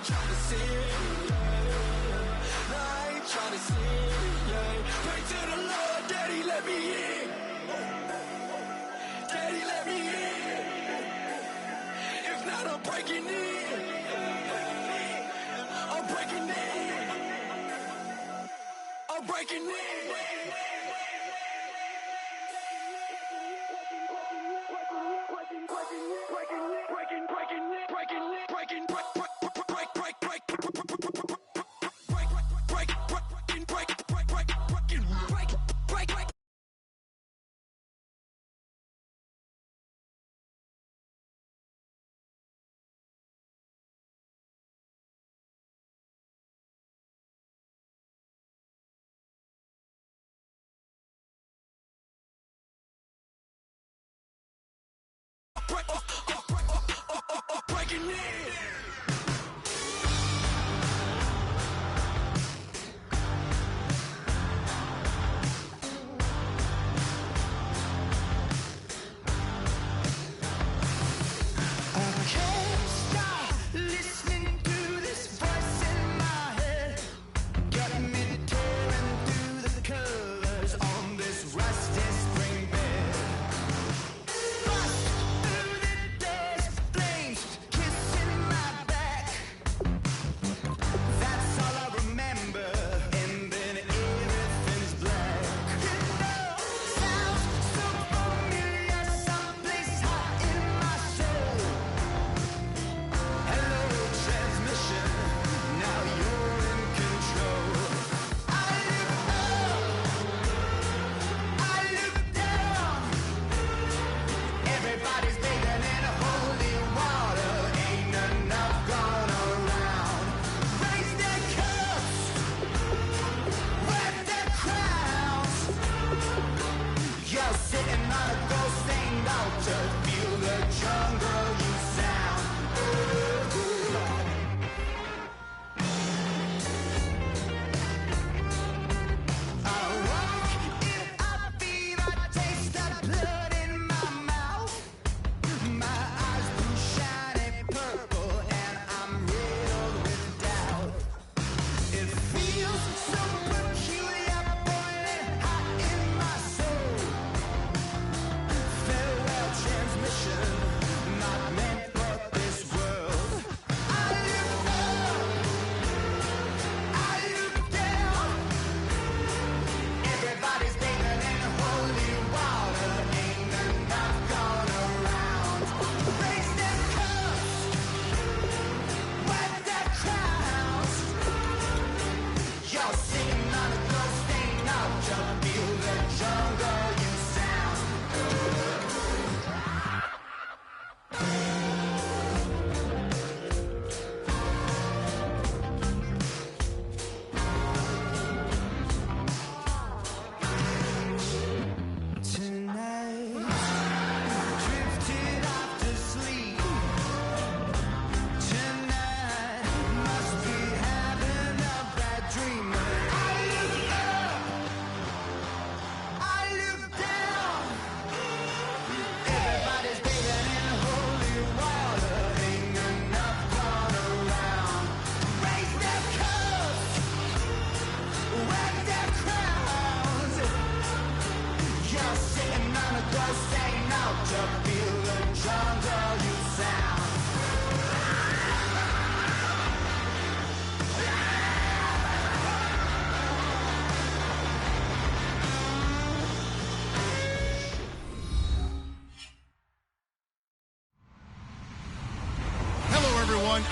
tryna sin, no, I ain't tryna sin, yeah. Pray to the Lord, Daddy, let me in. Daddy, let me in. If not, I'm breaking in. I'm breaking in. I'm breaking in. Breaking in.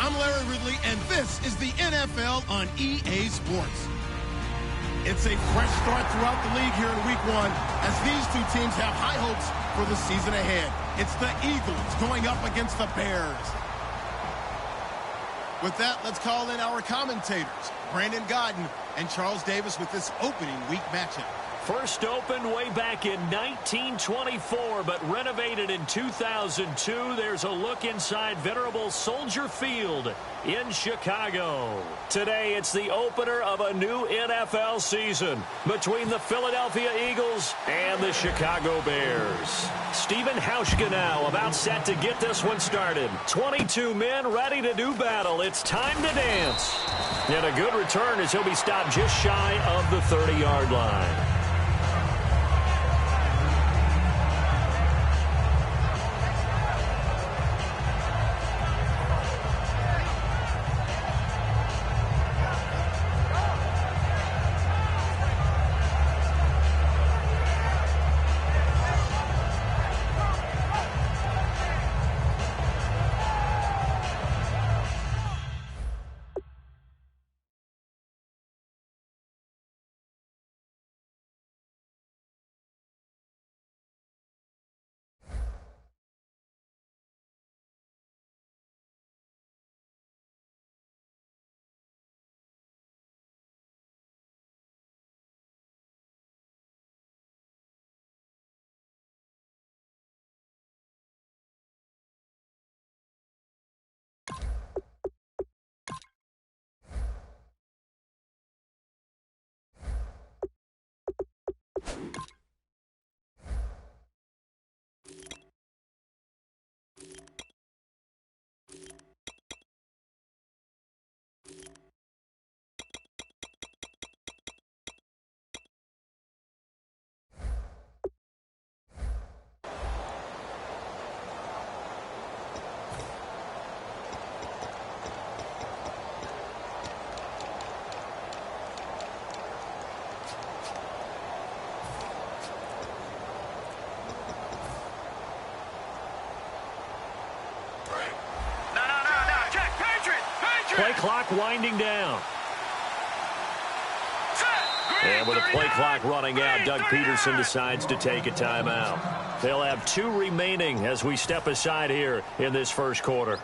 I'm Larry Ridley, and this is the NFL on EA Sports. It's a fresh start throughout the league here in Week 1 as these two teams have high hopes for the season ahead. It's the Eagles going up against the Bears. With that, let's call in our commentators, Brandon Godden and Charles Davis, with this opening week matchup. First opened way back in 1924, but renovated in 2002. There's a look inside venerable Soldier Field in Chicago. Today, it's the opener of a new NFL season between the Philadelphia Eagles and the Chicago Bears. Stephen Hauschka now about set to get this one started. 22 men ready to do battle. It's time to dance. And a good return as he'll be stopped just shy of the 30-yard line. Play clock winding down. And with a play clock running out, Doug Peterson decides to take a timeout. They'll have 2 remaining as we step aside here in this first quarter.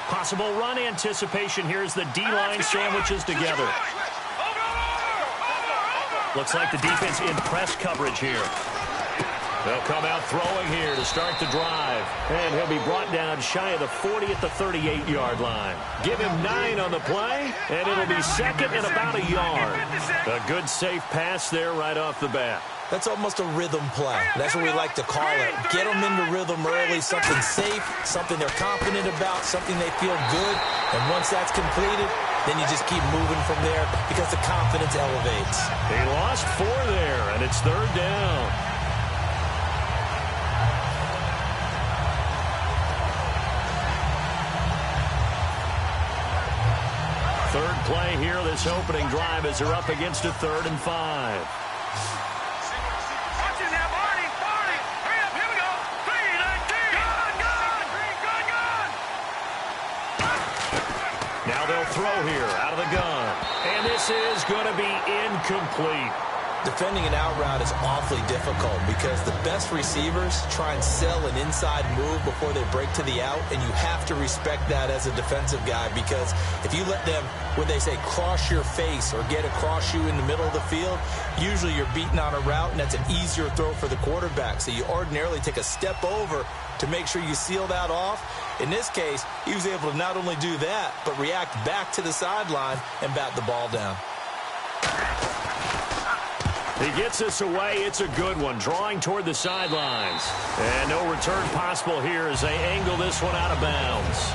Possible run anticipation here as the D-line sandwiches together. Looks like the defense in press coverage here. They'll come out throwing here to start the drive. And he'll be brought down shy of the 40 at the 38-yard line. Give him 9 on the play, and it'll be second and about a yard. A good safe pass there right off the bat. That's almost a rhythm play. That's what we like to call it. Get them into rhythm early, something safe, something they're confident about, something they feel good. And once that's completed, then you just keep moving from there because the confidence elevates. He lost 4 there, and it's third down. Third play here, this opening drive as they're up against a 3rd and 5. Now they'll throw here out of the gun. And this is going to be incomplete. Defending an out route is awfully difficult because the best receivers try and sell an inside move before they break to the out, and you have to respect that as a defensive guy because if you let them, when they say cross your face or get across you in the middle of the field, usually you're beaten on a route, and that's an easier throw for the quarterback. So you ordinarily take a step over to make sure you seal that off. In this case, he was able to not only do that, but react back to the sideline and bat the ball down. He gets this away. It's a good one, drawing toward the sidelines. And no return possible here as they angle this one out of bounds.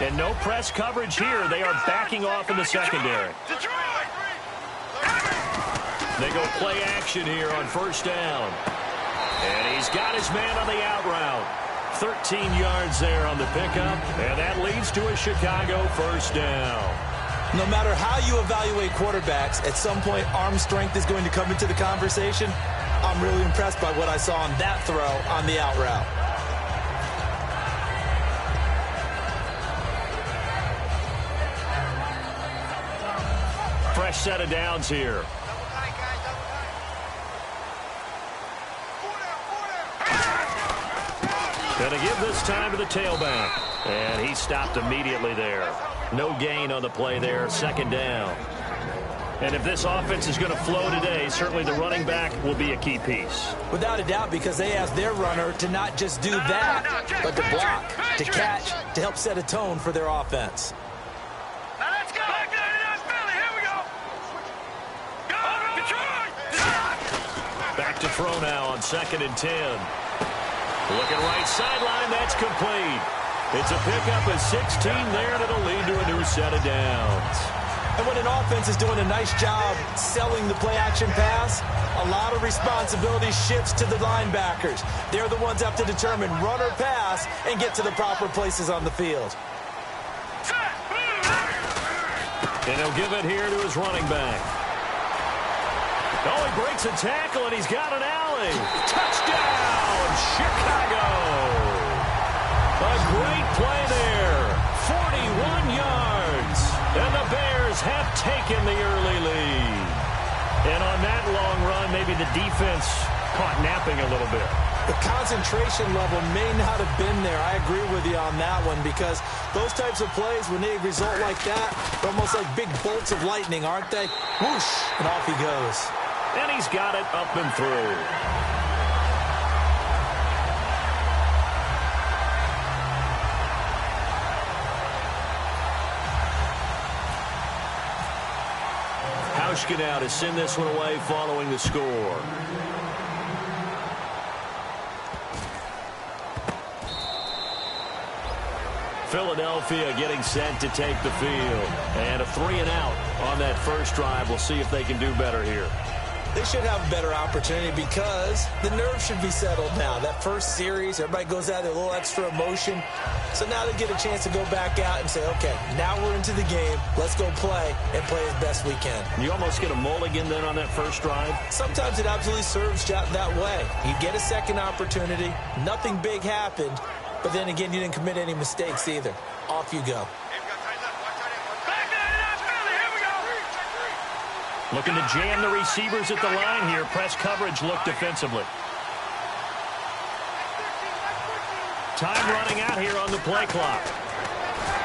And no press coverage here. They are backing off in the secondary. They go play action here on first down. And he's got his man on the out route. 13 yards there on the pickup. And that leads to a Chicago first down. No matter how you evaluate quarterbacks, at some point arm strength is going to come into the conversation. I'm really impressed by what I saw on that throw on the out route. fresh set of downs here. Going to give this time to the tailback. And he stopped immediately there. No gain on the play there. Second down. And if this offense is going to flow today, certainly the running back will be a key piece. Without a doubt, because they asked their runner to not just do that, but to block, to catch, to help set a tone for their offense. Now let's go. Here we go. Back to throw now on 2nd and 10. Looking right sideline, that's complete. It's a pickup of 16 there, and it'll lead to a new set of downs. And when an offense is doing a nice job selling the play-action pass, a lot of responsibility shifts to the linebackers. They're the ones that have to determine run or pass and get to the proper places on the field. And he'll give it here to his running back. Oh, he breaks a tackle, and he's got an alley. Touchdown, Chicago. A great play there. 41 yards. And the Bears have taken the early lead. And on that long run, maybe the defense caught napping a little bit. The concentration level may not have been there. I agree with you on that one, because those types of plays, when they result like that, they're almost like big bolts of lightning, aren't they? Whoosh, and off he goes. And he's got it up and through. Hauschka now to send this one away following the score. Philadelphia getting set to take the field. And a 3-and-out on that first drive. We'll see if they can do better here. They should have a better opportunity because the nerves should be settled now. That first series, everybody goes out there, a little extra emotion. So now they get a chance to go back out and say, okay, now we're into the game. Let's go play and play as best we can. You almost get a mulligan then on that first drive? Sometimes it absolutely serves that way. You get a second opportunity. Nothing big happened. But then again, you didn't commit any mistakes either. Off you go. Looking to jam the receivers at the line here. Press coverage look defensively. Time running out here on the play clock.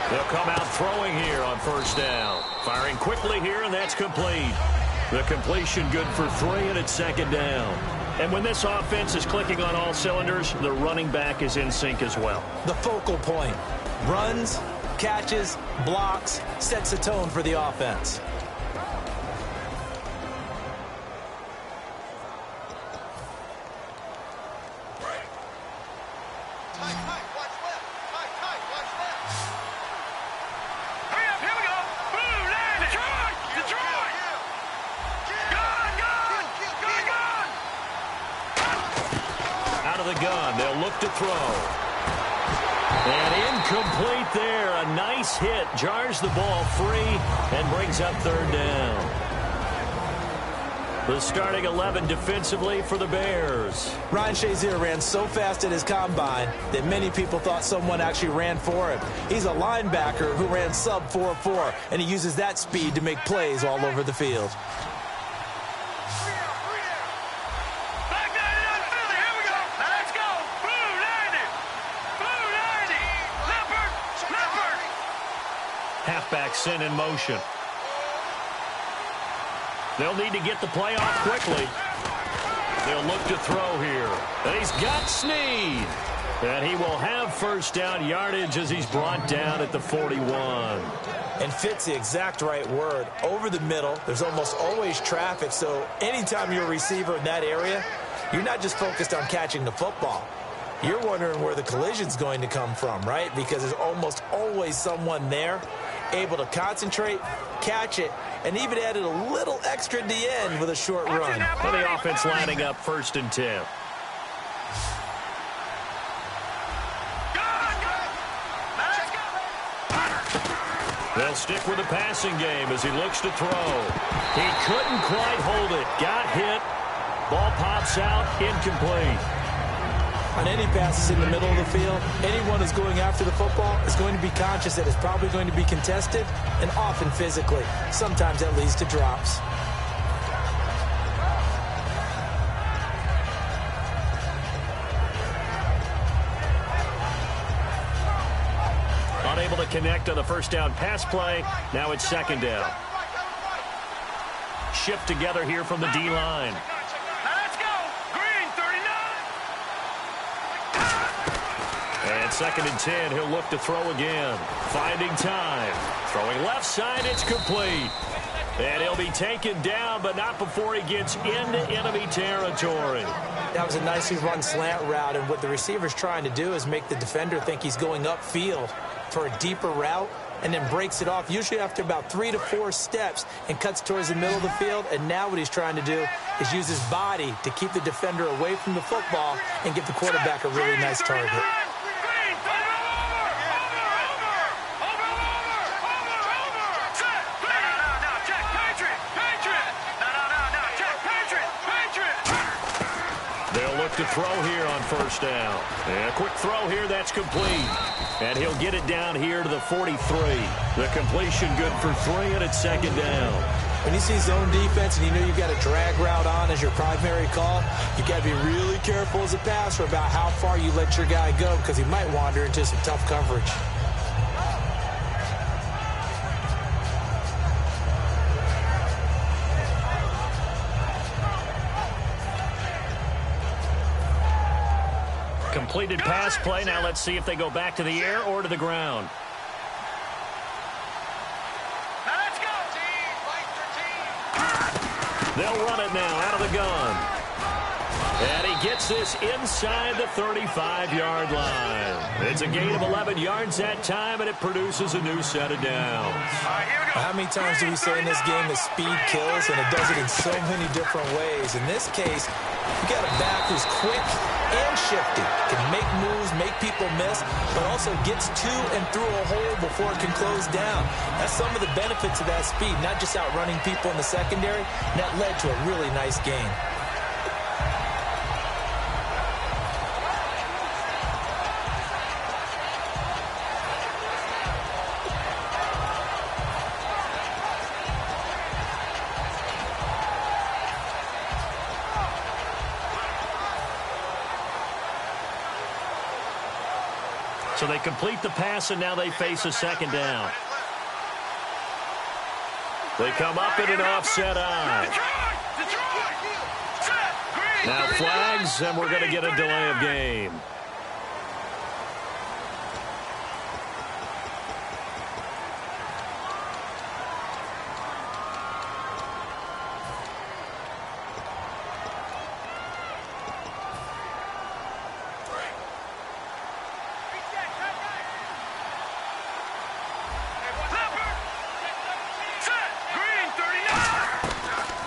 They'll come out throwing here on first down. Firing quickly here, and that's complete. The completion good for 3, and it's second down. And when this offense is clicking on all cylinders, the running back is in sync as well. The focal point. Runs, catches, blocks, sets a tone for the offense. To throw. And incomplete there. A nice hit. Jars the ball free and brings up third down. The starting 11 defensively for the Bears. Ryan Shazier ran so fast at his combine that many people thought someone actually ran for him. He's a linebacker who ran sub 4.4, and he uses that speed to make plays all over the field. Halfback sent in motion. They'll need to get the play off quickly. They'll look to throw here. And he's got Snead. And he will have first down yardage as he's brought down at the 41. And fits the exact right word. Over the middle, there's almost always traffic. So anytime you're a receiver in that area, you're not just focused on catching the football. You're wondering where the collision's going to come from, right? Because there's almost always someone there able to concentrate, catch it, and even added a little extra at the end with a short run. Well, the offense lining up 1st and 10. They'll stick with the passing game as he looks to throw. He couldn't quite hold it. Got hit. Ball pops out. Incomplete. on any passes in the middle of the field, anyone who's going after the football is going to be conscious that it's probably going to be contested, and often physically. Sometimes that leads to drops. Unable to connect on the first down pass play. Now it's second down. Shift together here from the D-line. Let's go. Green, 39. And second and 10. He'll look to throw again. Finding time. Throwing left side. It's complete. And he'll be taken down, but not before he gets into enemy territory. That was a nicely run slant route, and what the receiver's trying to do is make the defender think he's going upfield for a deeper route, and then breaks it off, usually after about 3 to 4 steps, and cuts towards the middle of the field. And now what he's trying to do is use his body to keep the defender away from the football and give the quarterback a really nice target. To throw here on first down. And a quick throw here, that's complete. And he'll get it down here to the 43. The completion good for 3, and it's second down. When you see zone defense and you know you've got a drag route on as your primary call, you've got to be really careful as a passer about how far you let your guy go, because he might wander into some tough coverage. Completed pass play. Now let's see if they go back to the air or to the ground. Now let's go, team. Fight for team. They'll run it now out of the gun. And he gets this inside the 35-yard line. It's a gain of 11 yards that time, and it produces a new set of downs. How many times do we say in this game that speed kills, and it does it in so many different ways? In this case, you got a back who's quick and shifty, can make moves, make people miss, but also gets to and through a hole before it can close down. That's some of the benefits of that speed, not just outrunning people in the secondary, and that led to a really nice gain. So they complete the pass, and now they face a second down. They come up in an offset eye. Now flags, and we're going to get a delay of game.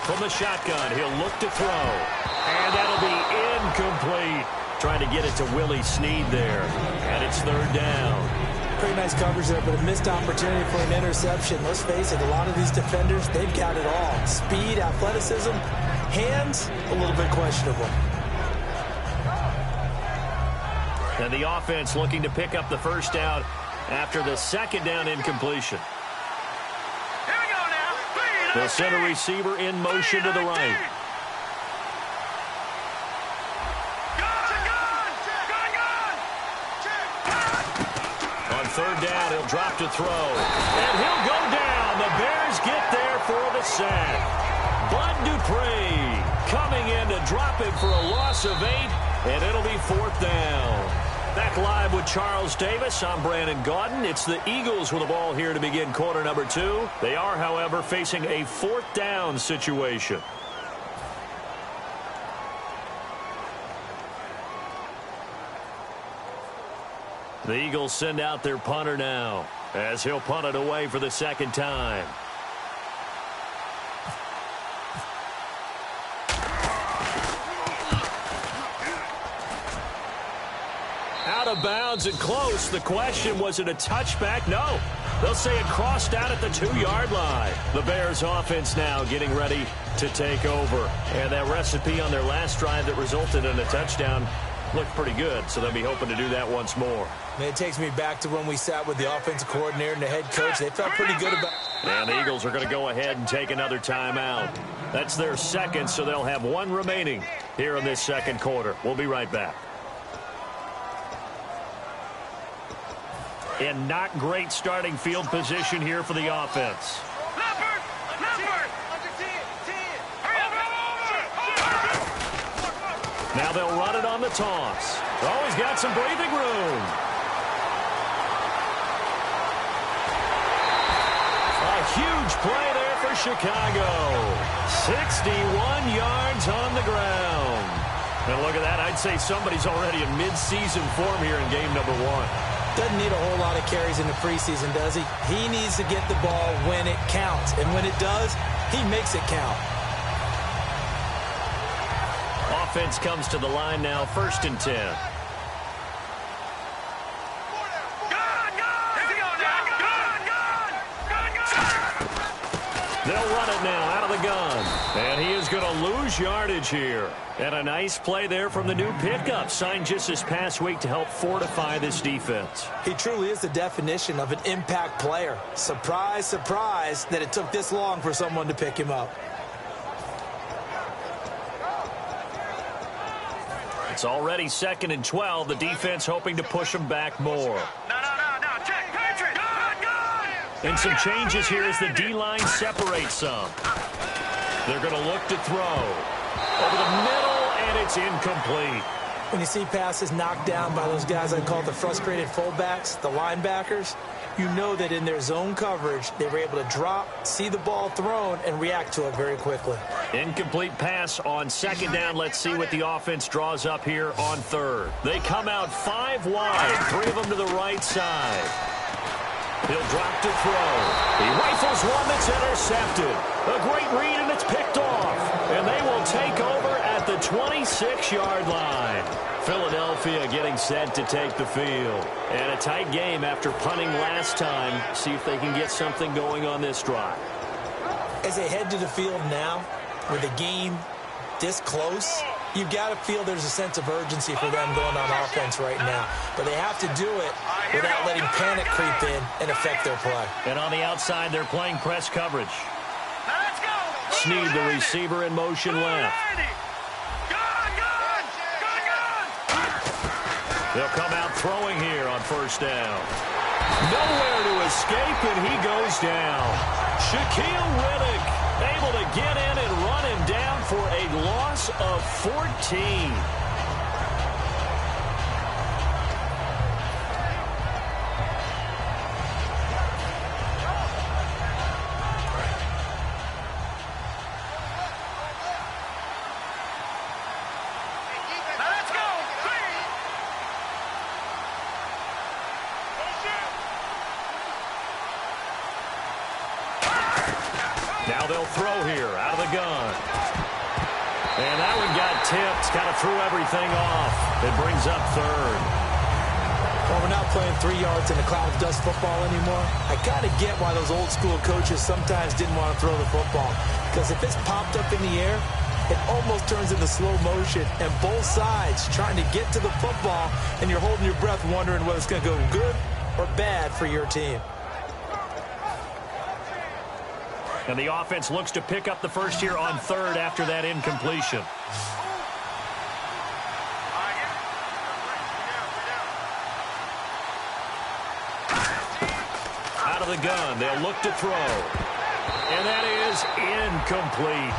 From the shotgun, he'll look to throw. And that'll be incomplete. Trying to get it to Willie Snead there. And it's third down. Pretty nice coverage there, but a missed opportunity for an interception. Let's face it, a lot of these defenders, they've got it all. Speed, athleticism, hands, a little bit questionable. And the offense looking to pick up the first down after the second down incompletion. The center receiver in motion to the right. On third down, he'll drop to throw. And he'll go down. The Bears get there for the sack. Bud Dupree coming in to drop him for a loss of 8, and it'll be fourth down. Back live with Charles Davis. I'm Brandon Gaudin. It's the Eagles with the ball here to begin quarter number 2. They are, however, facing a fourth down situation. The Eagles send out their punter now as he'll punt it away for the second time. Out of bounds and close. The question, was it a touchback? No. They'll say it crossed out at the 2-yard line. The Bears offense now getting ready to take over. And that recipe on their last drive that resulted in a touchdown looked pretty good, so they'll be hoping to do that once more. And it takes me back to when we sat with the offensive coordinator and the head coach. They felt pretty good about it. And the Eagles are going to go ahead and take another timeout. That's their second, so they'll have one remaining here in this second quarter. We'll be right back. In not great starting field position here for the offense. Now they'll run it on the toss. Oh, he's got some breathing room. A huge play there for Chicago. 61 yards on the ground. And look at that. I'd say somebody's already in mid-season form here in game number 1. Doesn't need a whole lot of carries in the preseason, does he? He needs to get the ball when it counts. And when it does, he makes it count. Offense comes to the line now, 1st and 10. They'll run it now out of the gun. And he is going to lose yardage here. And a nice play there from the new pickup, signed just this past week to help fortify this defense. He truly is the definition of an impact player. Surprise, surprise that it took this long for someone to pick him up. It's already 2nd and 12. The defense hoping to push them back more. And some changes here as the D-line separates some. They're going to look to throw. Over the middle, and it's incomplete. When you see passes knocked down by those guys I call the frustrated fullbacks, the linebackers, you know that in their zone coverage, they were able to drop, see the ball thrown, and react to it very quickly. Incomplete pass on 2nd down. Let's see what the offense draws up here on 3rd. They come out 5 wide, 3 of them to the right side. He'll drop to throw. He rifles one that's intercepted. A great read, and it's picked off. And they will take over at the 26-yard line. Philadelphia getting set to take the field. And a tight game after punting last time. See if they can get something going on this drive. As they head to the field now, with the game this close, you've got to feel there's a sense of urgency for them going on offense right now. But they have to do it without letting panic creep in and affect their play. And on the outside, they're playing press coverage. Snead, the receiver, in motion left. They'll come out throwing here on 1st down. Nowhere to escape, and he goes down. Shaquille Riddick able to get in and run him down for a loss of 14. Now they'll throw here out of the gun. And that one got tipped. Kind of threw everything off. It brings up 3rd. Well, we're not playing 3 yards in a cloud of dust football anymore. I got to get why those old school coaches sometimes didn't want to throw the football. Because if it's popped up in the air, it almost turns into slow motion. And both sides trying to get to the football, and you're holding your breath wondering whether it's going to go good or bad for your team. And the offense looks to pick up the first here on 3rd after that incompletion. Out of the gun, they'll look to throw. And that is incomplete.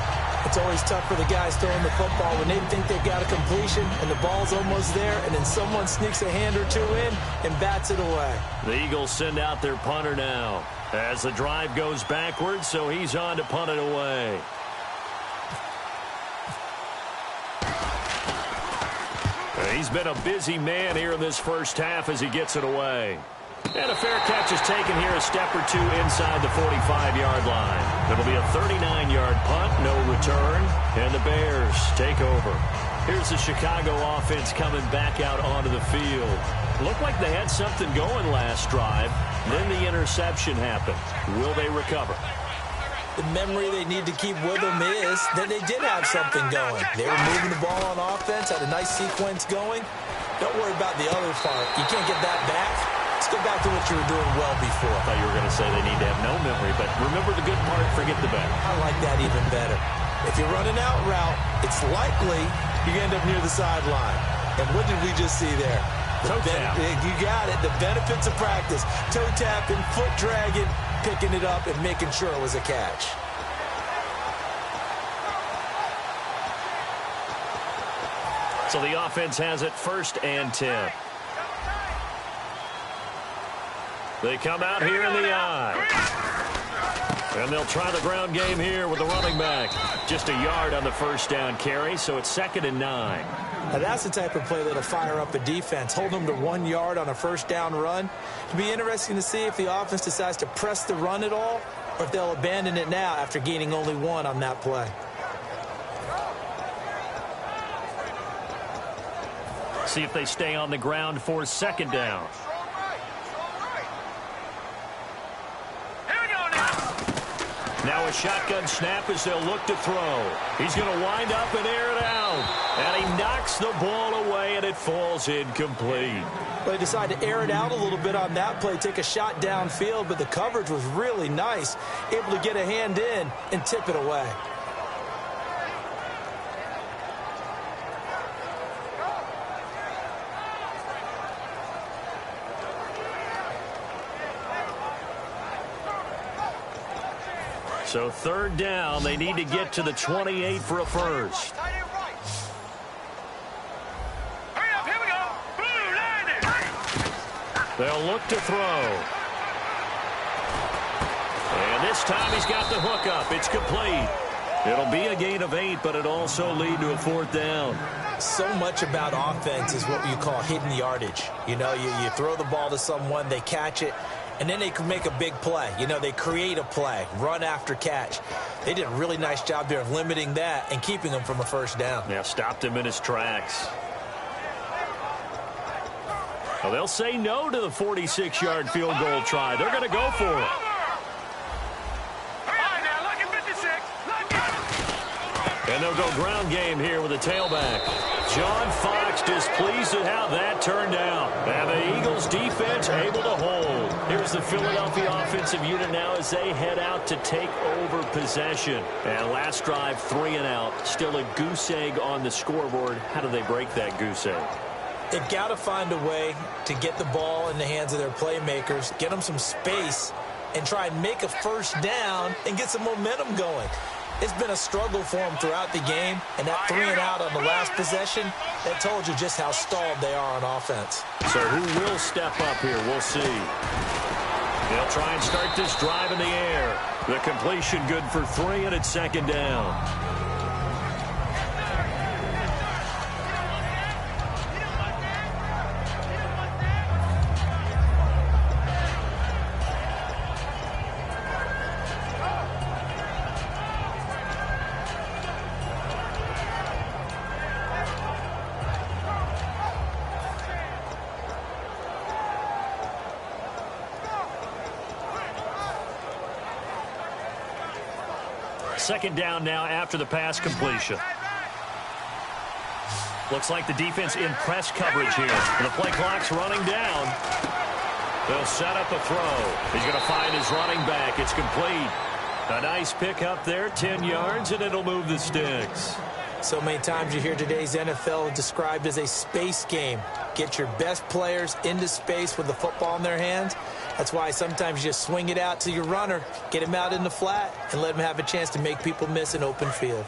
It's always tough for the guys throwing the football when they think they've got a completion and the ball's almost there, and then someone sneaks a hand or two in and bats it away. The Eagles send out their punter now as the drive goes backwards, so he's on to punt it away. He's been a busy man here in this first half as he gets it away. And a fair catch is taken here a step or two inside the 45-yard line. It'll be a 39-yard punt, no return, and the Bears take over. Here's the Chicago offense coming back out onto the field. Looked like they had something going last drive. Then the interception happened. Will they recover? The memory they need to keep with them is that they did have something going. They were moving the ball on offense, had a nice sequence going. Don't worry about the other part. You can't get that back. Let's go back to what you were doing well before. I thought you were going to say they need to have no memory, but remember the good part, forget the bad. I like that even better. If you're running out route, it's likely you're going to end up near the sideline. And what did we just see there? Toe tap. You got it. The benefits of practice. Toe tapping, foot dragging, picking it up, and making sure it was a catch. So the offense has it 1st and 10. They come out here in the I. And they'll try the ground game here with the running back. Just a yard on the 1st down carry, so it's 2nd and 9. Now that's the type of play that'll fire up a defense. Hold them to 1 yard on a 1st down run. It'll be interesting to see if the offense decides to press the run at all or if they'll abandon it now after gaining only 1 on that play. See if they stay on the ground for 2nd down. Now a shotgun snap as they'll look to throw. He's going to wind up and air it out. And he knocks the ball away, and it falls incomplete. They decided to air it out a little bit on that play, take a shot downfield, but the coverage was really nice, able to get a hand in and tip it away. So 3rd down, they need to get to the 28 for a first. They'll look to throw. And this time he's got the hook up. It's complete. It'll be a gain of 8, but it also lead to a 4th down. So much about offense is what you call hidden yardage. You know, you throw the ball to someone, they catch it, and then they can make a big play. You know, they create a play, run after catch. They did a really nice job there of limiting that and keeping him from a 1st down. Yeah, stopped him in his tracks. Well, they'll say no to the 46-yard field goal try. They're going to go for it. And they'll go ground game here with a tailback. John Fox displeased at how that turned out. And the Eagles defense able to hold. Here's the Philadelphia offensive unit now as they head out to take over possession. And last drive, 3 and out. Still a goose egg on the scoreboard. How do they break that goose egg? They've got to find a way to get the ball in the hands of their playmakers, get them some space, and try and make a 1st down and get some momentum going. It's been a struggle for them throughout the game, and that 3 and out on the last possession, that told you just how stalled they are on offense. So who will step up here? We'll see. They'll try and start this drive in the air. The completion good for 3, and it's 2nd down. Second down now after the pass completion. Looks like the defense in press coverage here. And the play clock's running down. They'll set up a throw. He's going to find his running back. It's complete. A nice pick up there, 10 yards, and it'll move the sticks. So many times you hear today's NFL described as a space game. Get your best players into space with the football in their hands. That's why sometimes you just swing it out to your runner, get him out in the flat, and let him have a chance to make people miss an open field.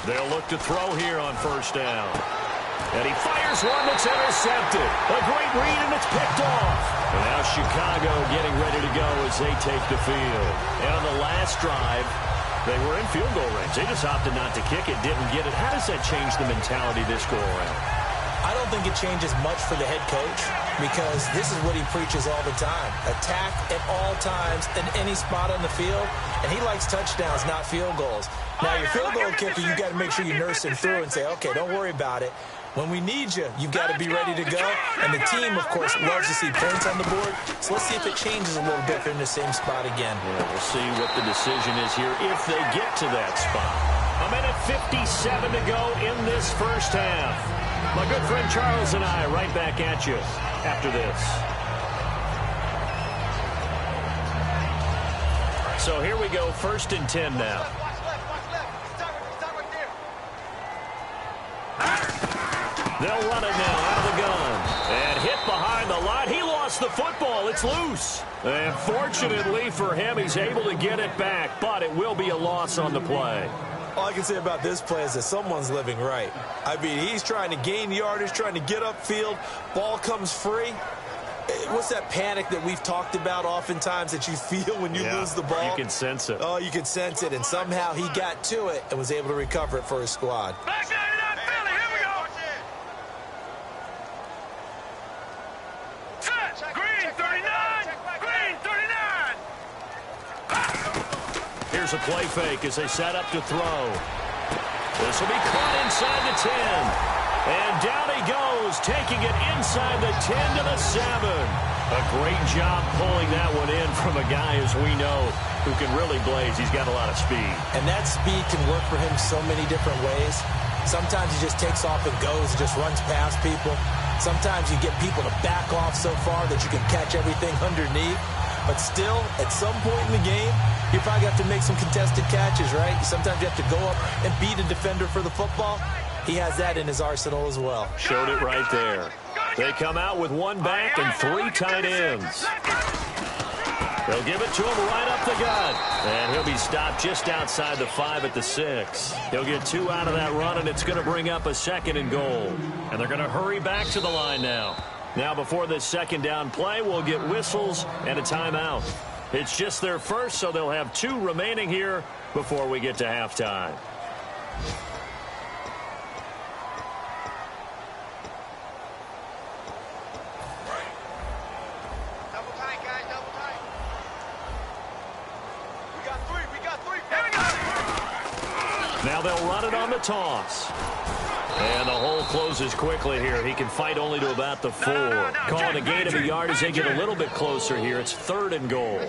They'll look to throw here on 1st down. And he fires one that's intercepted. A great read, and it's picked off. And now Chicago getting ready to go as they take the field. And on the last drive, they were in field goal range. They just opted not to kick it, didn't get it. How does that change the mentality this go around? I don't think it changes much for the head coach because this is what he preaches all the time. Attack at all times in any spot on the field, and he likes touchdowns, not field goals. Now, your field goal kicker, you've got to make sure you nurse him through and say, okay, don't worry about it. When we need you, you've got to be ready to go. And the team, of course, loves to see points on the board. So let's see if it changes a little bit if they're in the same spot again. Yeah, we'll see what the decision is here if they get to that spot. A minute 57 to go in this first half. My good friend Charles and I right back at you after this. So here we go, 1st and 10 now. They'll run it now out of the gun. And hit behind the line. He lost the football. It's loose. And fortunately for him, he's able to get it back. But it will be a loss on the play. All I can say about this play is that someone's living right. I mean, he's trying to gain yardage, trying to get upfield. Ball comes free. What's that panic that we've talked about oftentimes that you feel when you lose the ball? You can sense it. Oh, you can sense it. And somehow he got to it and was able to recover it for his squad. Back down to that Philly. Here we go. Set. Green 39. Green 39. Here's a play fake as they set up to throw. This will be caught inside the 10. And down he goes, taking it inside the 10 to the 7. A great job pulling that one in from a guy, as we know, who can really blaze. He's got a lot of speed. And that speed can work for him so many different ways. Sometimes he just takes off and goes and just runs past people. Sometimes you get people to back off so far that you can catch everything underneath. But still, at some point in the game, you probably have to make some contested catches, right? Sometimes you have to go up and beat a defender for the football. He has that in his arsenal as well. Showed it right there. They come out with one back and 3 tight ends. They'll give it to him right up the gut. And he'll be stopped just outside the 5 at the 6. He'll get 2 out of that run, and it's going to bring up a 2nd and goal. And they're going to hurry back to the line now. Now, before this 2nd down play, we'll get whistles and a timeout. It's just their first, so they'll have 2 remaining here before we get to halftime. Now they'll run it on the toss. And the hole closes quickly here. He can fight only to about the 4. Calling a gain of a yard as they get a little bit closer here. It's 3rd and goal.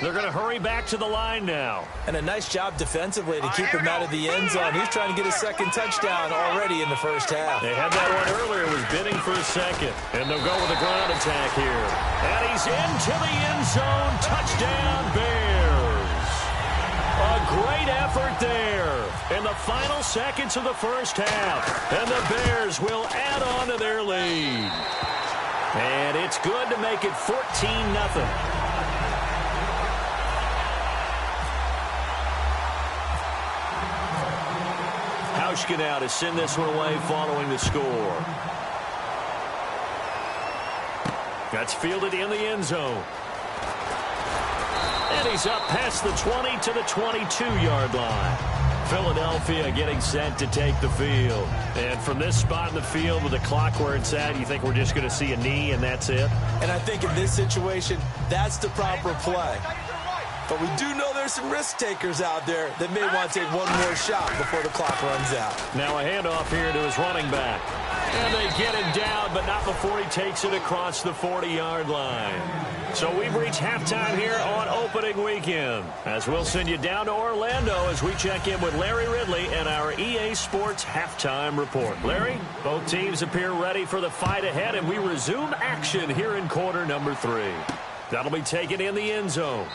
They're going to hurry back to the line now. And a nice job defensively to keep him out of the end zone. He's trying to get his 2nd touchdown already in the first half. They had that one earlier. Was bidding for a 2nd. And they'll go with a ground attack here. And he's into the end zone. Touchdown, Bears. A great effort there in the final seconds of the first half. And the Bears will add on to their lead. And it's good to make it 14-0. Hauschka now to send this one away following the score. That's fielded in the end zone. And he's up past the 20 to the 22-yard line. Philadelphia getting set to take the field. And from this spot in the field with the clock where it's at, you think we're just going to see a knee and that's it? And I think in this situation, that's the proper play. But we do know there's some risk takers out there that may want to take one more shot before the clock runs out. Now a handoff here to his running back. And they get him down, but not before he takes it across the 40-yard line. So we've reached halftime here on opening weekend. As we'll send you down to Orlando as we check in with Larry Ridley and our EA Sports halftime report. Larry, both teams appear ready for the fight ahead, and we resume action here in quarter number 3. That'll be taken in the end zone.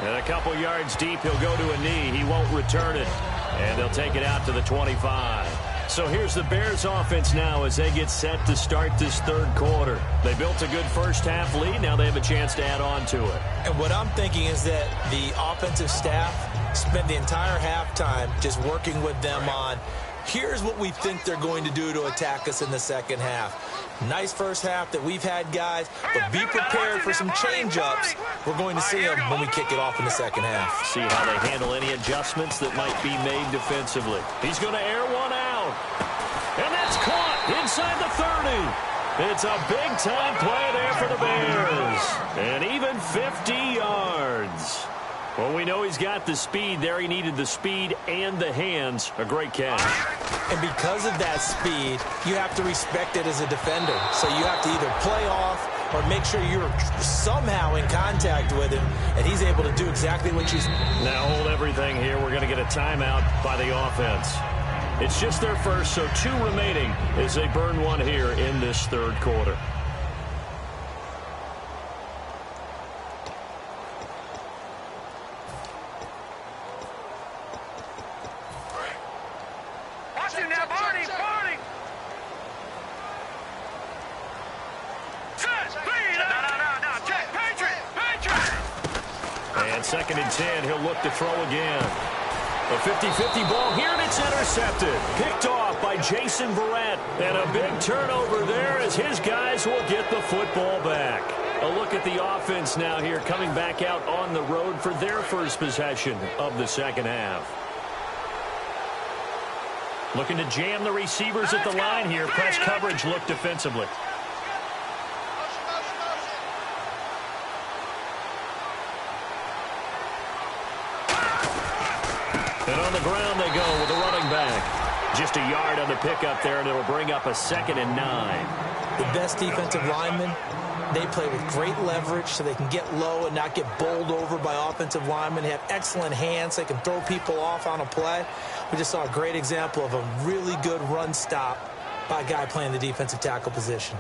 And a couple yards deep, he'll go to a knee. He won't return it. And they'll take it out to the 25. So here's the Bears offense now as they get set to start this 3rd quarter. They built a good first half lead. Now they have a chance to add on to it. And what I'm thinking is that the offensive staff spent the entire halftime just working with them on, here's what we think they're going to do to attack us in the 2nd half. Nice first half that we've had, guys, but be prepared for some change-ups. We're going to see them when we kick it off in the 2nd half. See how they handle any adjustments that might be made defensively. He's going to air one out. And that's caught. Inside the 30. It's a big-time play there for the Bears. And even 50 yards. Well, we know he's got the speed there. He needed the speed and the hands. A great catch. And because of that speed, you have to respect it as a defender. So you have to either play off or make sure you're somehow in contact with him, and he's able to do exactly what you... Now hold everything here. We're going to get a timeout by the offense. It's just their first, so 2 remaining as they burn 1 here in this third quarter. Second and 10, he'll look to throw again. A 50-50 ball here, and it's intercepted. Picked off by Jason Verrett. And a big turnover there as his guys will get the football back. A look at the offense now here, coming back out on the road for their first possession of the second half. Looking to jam the receivers at the line here. Press coverage look defensively. And on the ground they go with the running back. Just a yard on the pickup there, and it'll bring up a 2nd and 9. The best defensive linemen, they play with great leverage so they can get low and not get bowled over by offensive linemen. They have excellent hands. They can throw people off on a play. We just saw a great example of a really good run stop by a guy playing the defensive tackle position.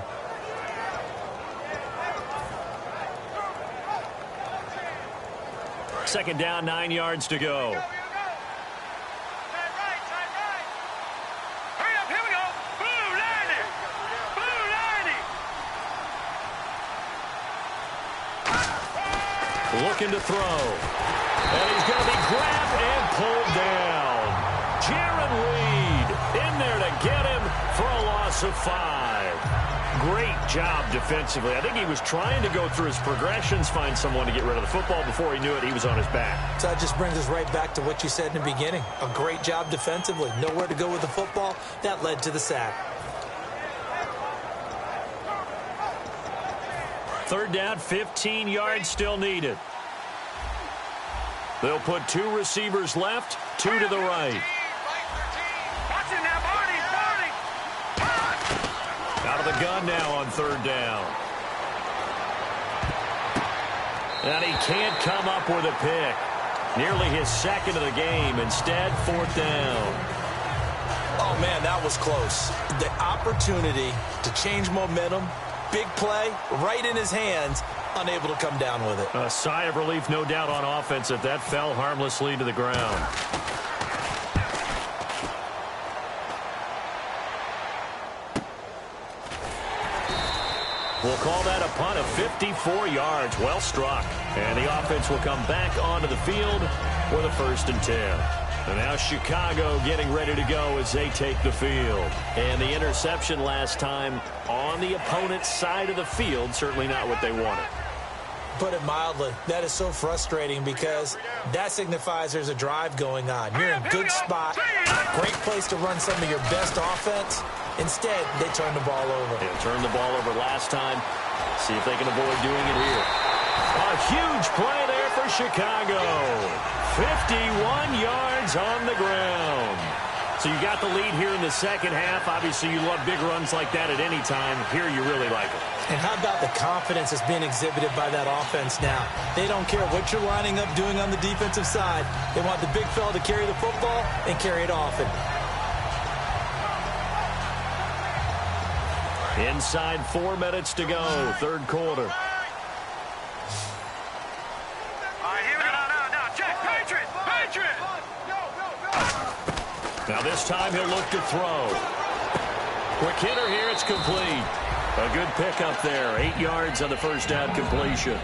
Second down, 9 yards to go. Looking to throw. And he's going to be grabbed and pulled down. Jaron Reed in there to get him for a loss of 5. Great job defensively. I think he was trying to go through his progressions, find someone to get rid of the football. Before he knew it, he was on his back. So that just brings us right back to what you said in the beginning. A great job defensively. Nowhere to go with the football. That led to the sack. Third down, 15 yards still needed. They'll put 2 receivers left, 2 to the right. Out of the gun now on third down. And he can't come up with a pick. Nearly his 2nd of the game. Instead, 4th down. Oh, man, that was close. The opportunity to change momentum, big play, right in his hands, unable to come down with it. A sigh of relief, no doubt, on offense that fell harmlessly to the ground. We'll call that a punt of 54 yards. Well struck. And the offense will come back onto the field for the 1st and 10. And now Chicago getting ready to go as they take the field. And the interception last time on the opponent's side of the field, certainly not what they wanted. Put it mildly, that is so frustrating because that signifies there's a drive going on. You're in a good spot, great place to run some of your best offense. Instead, they turn the ball over. Yeah, turned the ball over last time. See if they can avoid doing it here. A huge play there for Chicago. 51 yards on the ground. So you got the lead here in the second half. Obviously, you love big runs like that at any time. Here, you really like it. And how about the confidence that's being exhibited by that offense now? They don't care what you're lining up doing on the defensive side. They want the big fella to carry the football and carry it often. Inside 4 minutes to go, third quarter. Now this time he'll look to throw. Quick hitter here, it's complete. A good pickup there, 8 yards on the first down completion.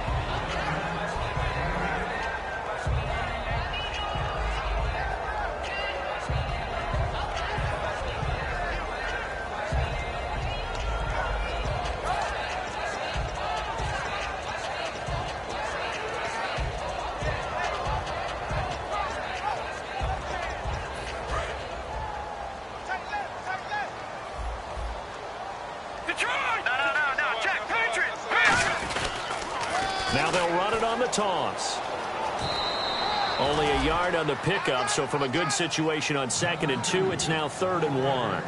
Detroit! No, check, Patriots! Now they'll run it on the toss. Only a yard on the pickup, so from a good situation on 2nd and 2, it's now 3rd and 1.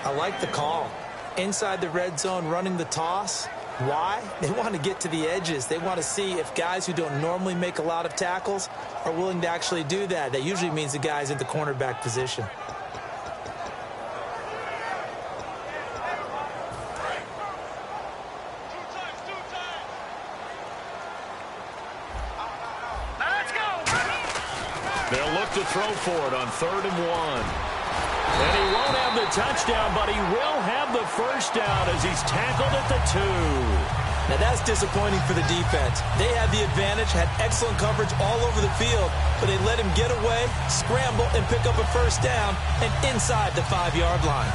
I like the call. Inside the red zone, running the toss. Why? They want to get to the edges. They want to see if guys who don't normally make a lot of tackles are willing to actually do that. That usually means the guy's in the cornerback position. They'll look to throw for it on 3rd and 1. And he won't have the touchdown, but he will have the first down as he's tackled at the 2. Now that's disappointing for the defense. They had the advantage, had excellent coverage all over the field, but they let him get away, scramble, and pick up a first down and inside the 5-yard line.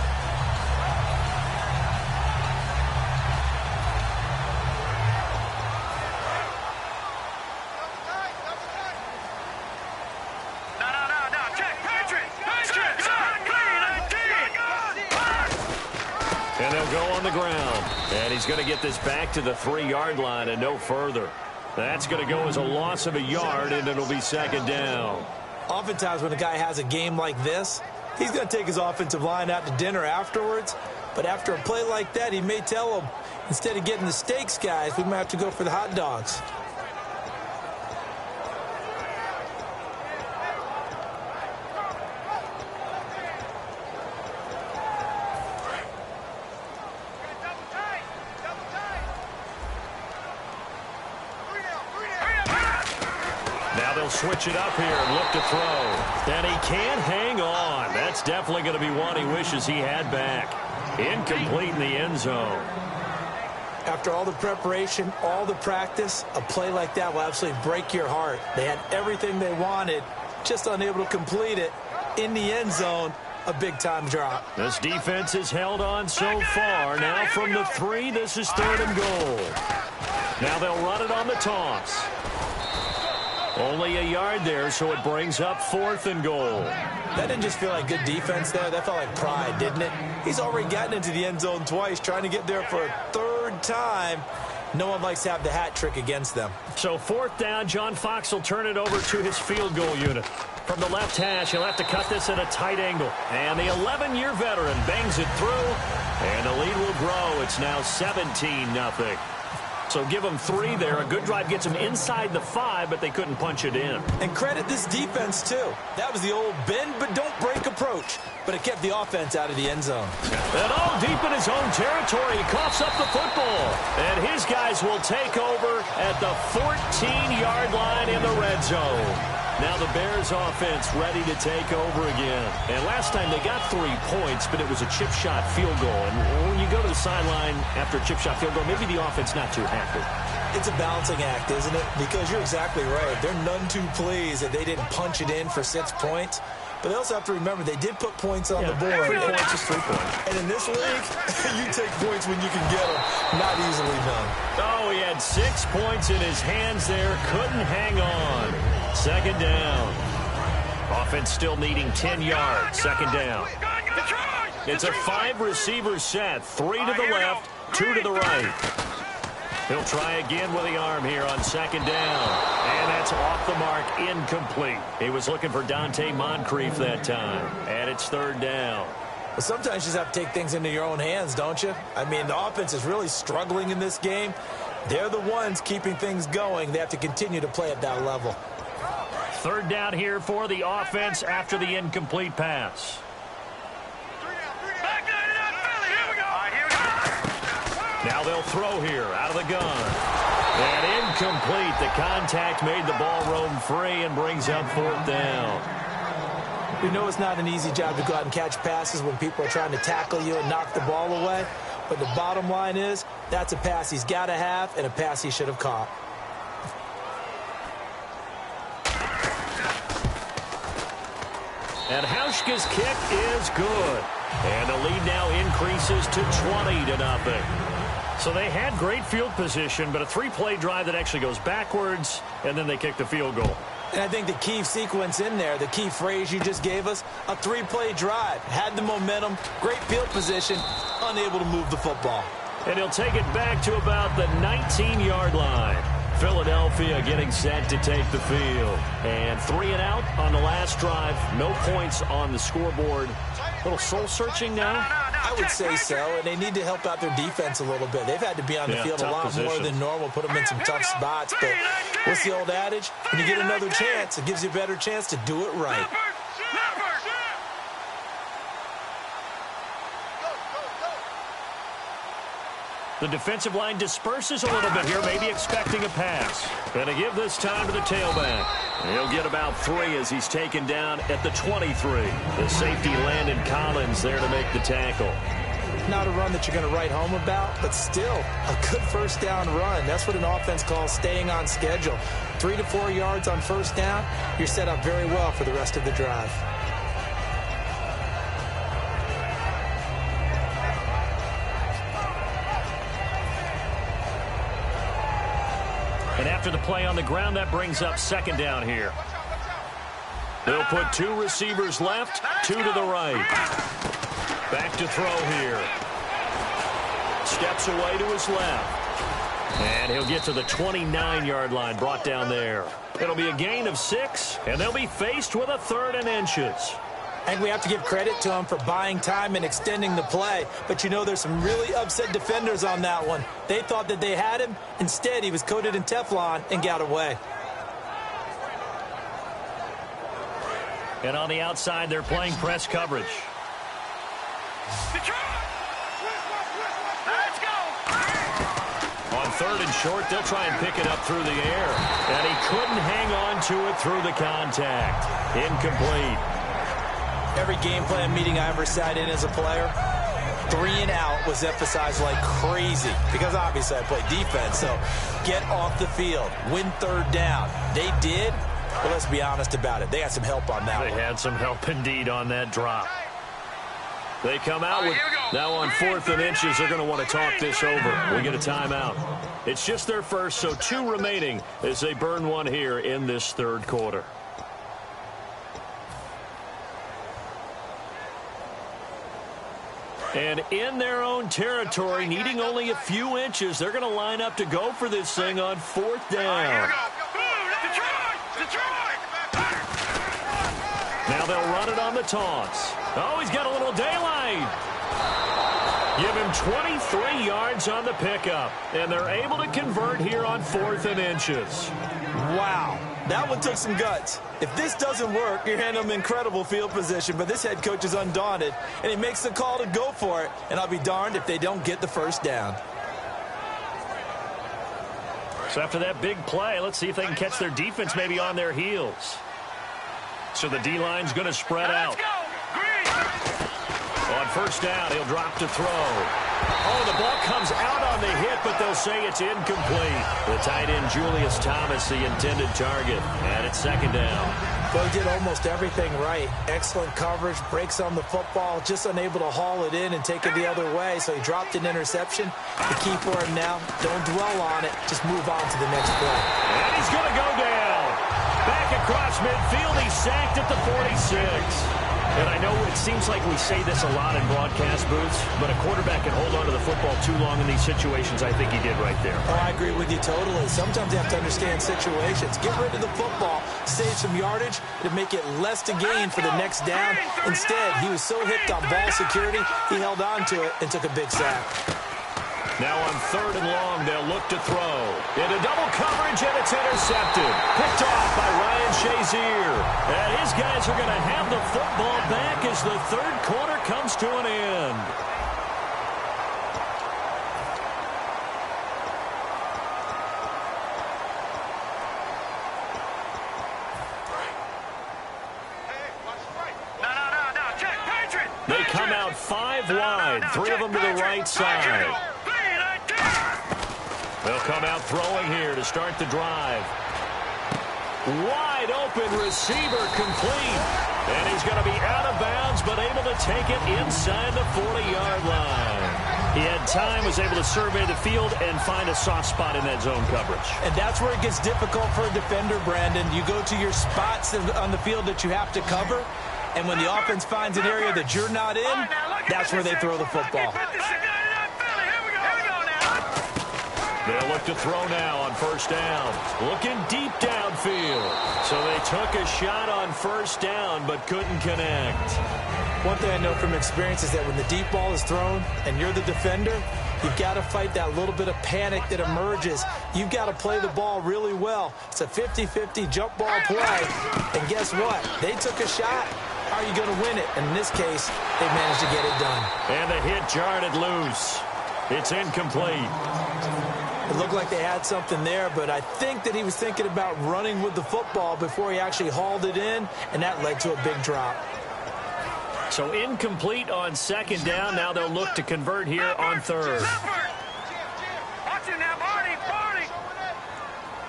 And they'll go on the ground. And he's going to get this back to the 3-yard line and no further. That's going to go as a loss of a yard, and it'll be 2nd down. Oftentimes when a guy has a game like this, he's going to take his offensive line out to dinner afterwards. But after a play like that, he may tell them, instead of getting the steaks, guys, we might have to go for the hot dogs. Switch it up here and look to throw. And he can't hang on. That's definitely going to be one he wishes he had back. Incomplete in the end zone. After all the preparation, all the practice, a play like that will absolutely break your heart. They had everything they wanted, just unable to complete it. In the end zone, a big-time drop. This defense has held on so far. Now from the 3, this is 3rd and goal. Now they'll run it on the toss. Only a yard there, so it brings up 4th and goal. That didn't just feel like good defense there. That felt like pride, didn't it? He's already gotten into the end zone twice, trying to get there for a 3rd time. No one likes to have the hat trick against them. So 4th down, John Fox will turn it over to his field goal unit. From the left hash, he'll have to cut this at a tight angle. And the 11-year veteran bangs it through, and the lead will grow. It's now 17-0. So give them 3 there. A good drive gets them inside the 5, but they couldn't punch it in. And credit this defense, too. That was the old bend but don't break approach. But it kept the offense out of the end zone. And all deep in his own territory, he coughs up the football. And his guys will take over at the 14-yard line in the red zone. Now the Bears offense ready to take over again. And last time they got 3 points, but it was a chip shot field goal. And when you go to the sideline after a chip shot field goal, maybe the offense not too happy. It's a balancing act, isn't it? Because you're exactly right. They're none too pleased that they didn't punch it in for 6 points. But they also have to remember they did put points on the board. 3 points is 3 points. And in this league, you take points when you can get them. Not easily done. Oh, he had 6 points in his hands there. Couldn't hang on. 2nd down. Offense still needing 10 yards. 2nd down. It's a 5-receiver set. 3 to the left, 2 to the right. He'll try again with the arm here on 2nd down. And that's off the mark, incomplete. He was looking for Dante Moncrief that time. And it's 3rd down. Well, sometimes you just have to take things into your own hands, don't you? I mean, the offense is really struggling in this game. They're the ones keeping things going. They have to continue to play at that level. 3rd down here for the offense after the incomplete pass. Now they'll throw here out of the gun. And incomplete. The contact made the ball roam free and brings up 4th down. We know it's not an easy job to go out and catch passes when people are trying to tackle you and knock the ball away. But the bottom line is, that's a pass he's got to have and a pass he should have caught. And Hauschka's kick is good. And the lead now increases to 20-0. So they had great field position, but a 3-play drive that actually goes backwards, and then they kick the field goal. And I think the key sequence in there, the key phrase you just gave us, a 3-play drive. Had the momentum, great field position, unable to move the football. And he'll take it back to about the 19-yard line. Philadelphia getting set to take the field. And 3 and out on the last drive. No points on the scoreboard. A little soul-searching now? I would say so, and they need to help out their defense a little bit. They've had to be on the field a lot more than normal, put them in some tough spots. But what's the old adage? When you get another chance, it gives you a better chance to do it right. The defensive line disperses a little bit here, maybe expecting a pass. And to give this time to the tailback. He'll get about 3 as he's taken down at the 23. The safety Landon Collins there to make the tackle. Not a run that you're going to write home about, but still a good first down run. That's what an offense calls staying on schedule. 3 to 4 yards on first down, you're set up very well for the rest of the drive. And after the play on the ground, that brings up second down here. They'll put 2 receivers left, 2 to the right. Back to throw here. Steps away to his left. And he'll get to the 29-yard line, brought down there. It'll be a gain of 6, and they'll be faced with a 3rd and inches. I think we have to give credit to him for buying time and extending the play. But, you know, there's some really upset defenders on that one. They thought that they had him. Instead, he was coated in Teflon and got away. And on the outside, they're playing press coverage. On 3rd and short, they'll try and pick it up through the air. And he couldn't hang on to it through the contact. Incomplete. Every game plan meeting I ever sat in as a player, 3 and out was emphasized like crazy because obviously I play defense, so get off the field, win 3rd down. They did, but let's be honest about it. They had some help on that one. They had some help indeed on that drop. They come out with, now on 4th and inches, they're going to want to talk this over. We get a timeout. It's just their first, so 2 remaining as they burn one here in this 3rd quarter. And in their own territory, needing only a few inches, they're going to line up to go for this thing on 4th down. Now they'll run it on the taunts. Oh, he's got a little daylight. Give him 23 yards on the pickup. And they're able to convert here on 4th and inches. Wow. That one took some guts. If this doesn't work, you're handing them incredible field position, but this head coach is undaunted, and he makes the call to go for it, and I'll be darned if they don't get the first down. So after that big play, let's see if they can catch their defense maybe on their heels. So the D-line's going to spread out. On 1st down, he'll drop to throw. Oh, the ball comes out on the hit, but they'll say it's incomplete. The tight end, Julius Thomas, the intended target. And it's 2nd down. Well, he did almost everything right. Excellent coverage, breaks on the football, just unable to haul it in and take it the other way, so he dropped an interception. The key for him now, don't dwell on it, just move on to the next play. And he's going to go down. Back across midfield, he's sacked at the 46. And I know it seems like we say this a lot in broadcast booths, but a quarterback can hold on to the football too long in these situations. I think he did right there. Oh, I agree with you totally. Sometimes you have to understand situations. Get rid of the football, save some yardage to make it less to gain for the next down. Instead, he was so hipped on ball security, he held on to it and took a big sack. Now on 3rd and long, they'll look to throw. Into double coverage, and it's intercepted. Picked off by Ryan Shazier. And his guys are going to have the football back as the 3rd quarter comes to an end. They come out 5 wide, 3 of them to the right side. They'll come out throwing here to start the drive. Wide open receiver complete. And he's going to be out of bounds, but able to take it inside the 40-yard line. He had time, was able to survey the field and find a soft spot in that zone coverage. And that's where it gets difficult for a defender, Brandon. You go to your spots on the field that you have to cover, and when the offense finds an area that you're not in, that's where they throw the football. They'll look to throw now on first down. Looking deep downfield. So they took a shot on first down but couldn't connect. One thing I know from experience is that when the deep ball is thrown and you're the defender, you've got to fight that little bit of panic that emerges. You've got to play the ball really well. It's a 50-50 jump ball play. And guess what? They took a shot. How are you going to win it? And in this case, they managed to get it done. And the hit jarred it loose. It's incomplete. It looked like they had something there, but I think that he was thinking about running with the football before he actually hauled it in, and that led to a big drop. So incomplete on second down. Now they'll look to convert here on third. Watch him now, Barney.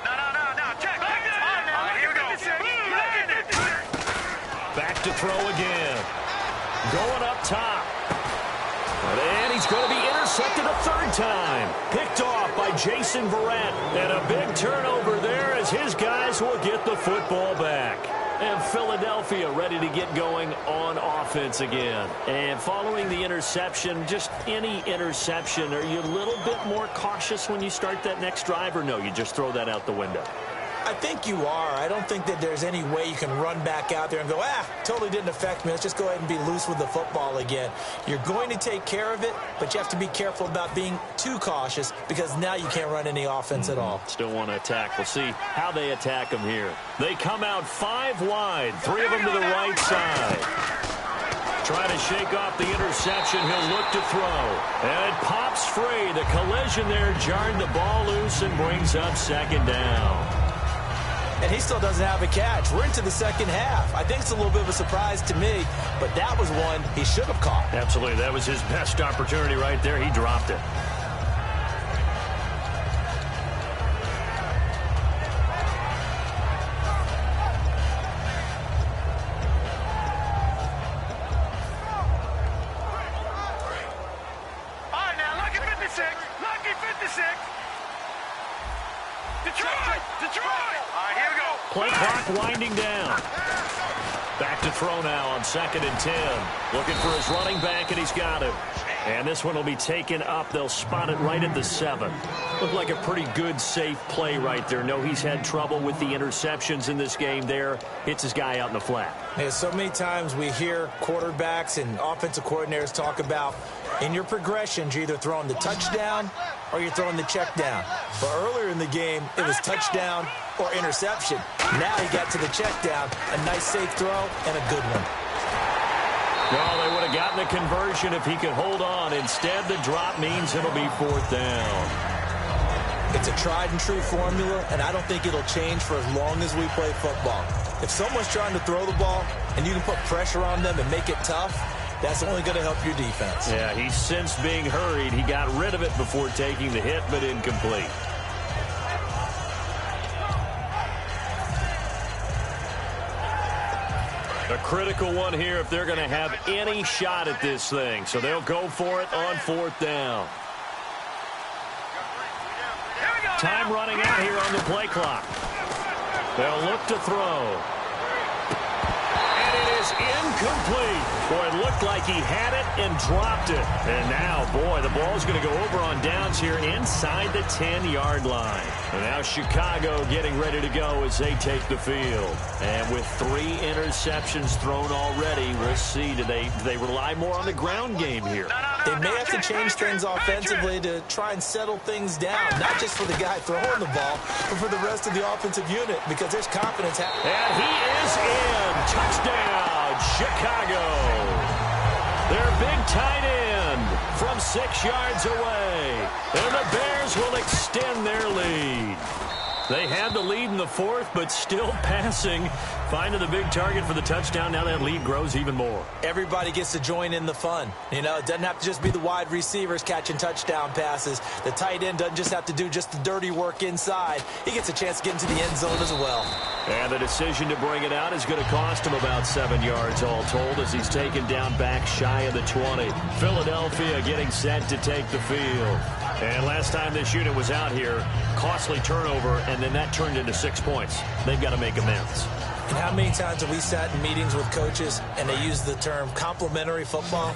No. Check. Here we go. Back to throw again. Going up top. And he's going to be intercepted a third time. Picked off by Jason Verrett. And a big turnover there as his guys will get the football back. And Philadelphia ready to get going on offense again. And following the interception, just any interception, are you a little bit more cautious when you start that next drive, or no, you just throw that out the window? I think you are. I don't think that there's any way you can run back out there and go, totally didn't affect me. Let's just go ahead and be loose with the football again. You're going to take care of it, but you have to be careful about being too cautious because now you can't run any offense at all. Still want to attack. We'll see how they attack them here. They come out 5 wide, 3 of them to the right side. Trying to shake off the interception. He'll look to throw. And it pops free. The collision there jarred the ball loose and brings up second down. And he still doesn't have a catch. We're into the second half. I think it's a little bit of a surprise to me, but that was one he should have caught. Absolutely. That was his best opportunity right there. He dropped it. All right, now, lucky 56. Lucky 56. Detroit. All right, here we go. Play clock winding down. Back to throw now on 2nd and 10. Looking for his running back, and he's got him. And this one will be taken up. They'll spot it right at the 7. Looked like a pretty good, safe play right there. No, he's had trouble with the interceptions in this game there. Hits his guy out in the flat. Yeah, so many times we hear quarterbacks and offensive coordinators talk about in your progressions, you're either throwing the touchdown or you're throwing the check down. But earlier in the game, it was touchdown or interception. Now he got to the check down, a nice safe throw and a good one. Well, they would have gotten a conversion if he could hold on. Instead, the drop means it'll be 4th down. It's a tried-and-true formula, and I don't think it'll change for as long as we play football. If someone's trying to throw the ball and you can put pressure on them and make it tough, that's only going to help your defense. Yeah, he's since being hurried. He got rid of it before taking the hit, but incomplete. A critical one here if they're going to have any shot at this thing. So they'll go for it on 4th down. Time running out here on the play clock. They'll look to throw. And it is incomplete. Boy, it looked like he had it and dropped it. And now, boy, the ball's going to go over on downs here inside the 10-yard line. And now Chicago getting ready to go as they take the field. And with 3 interceptions thrown already, we'll see, do they rely more on the ground game here? They may have to change things offensively to try and settle things down, not just for the guy throwing the ball, but for the rest of the offensive unit, because there's confidence happening. And he is in. Touchdown, Chicago. Their big tight end from 6 yards away. And the Bears will extend their lead. They had the lead in the 4th, but still passing. Finding the big target for the touchdown. Now that lead grows even more. Everybody gets to join in the fun. You know, it doesn't have to just be the wide receivers catching touchdown passes. The tight end doesn't just have to do just the dirty work inside. He gets a chance to get into the end zone as well. And the decision to bring it out is going to cost him about 7 yards all told as he's taken down back shy of the 20. Philadelphia getting set to take the field. And last time this unit was out here, costly turnover, and then that turned into 6 points. They've got to make amends. And how many times have we sat in meetings with coaches and they use the term complementary football?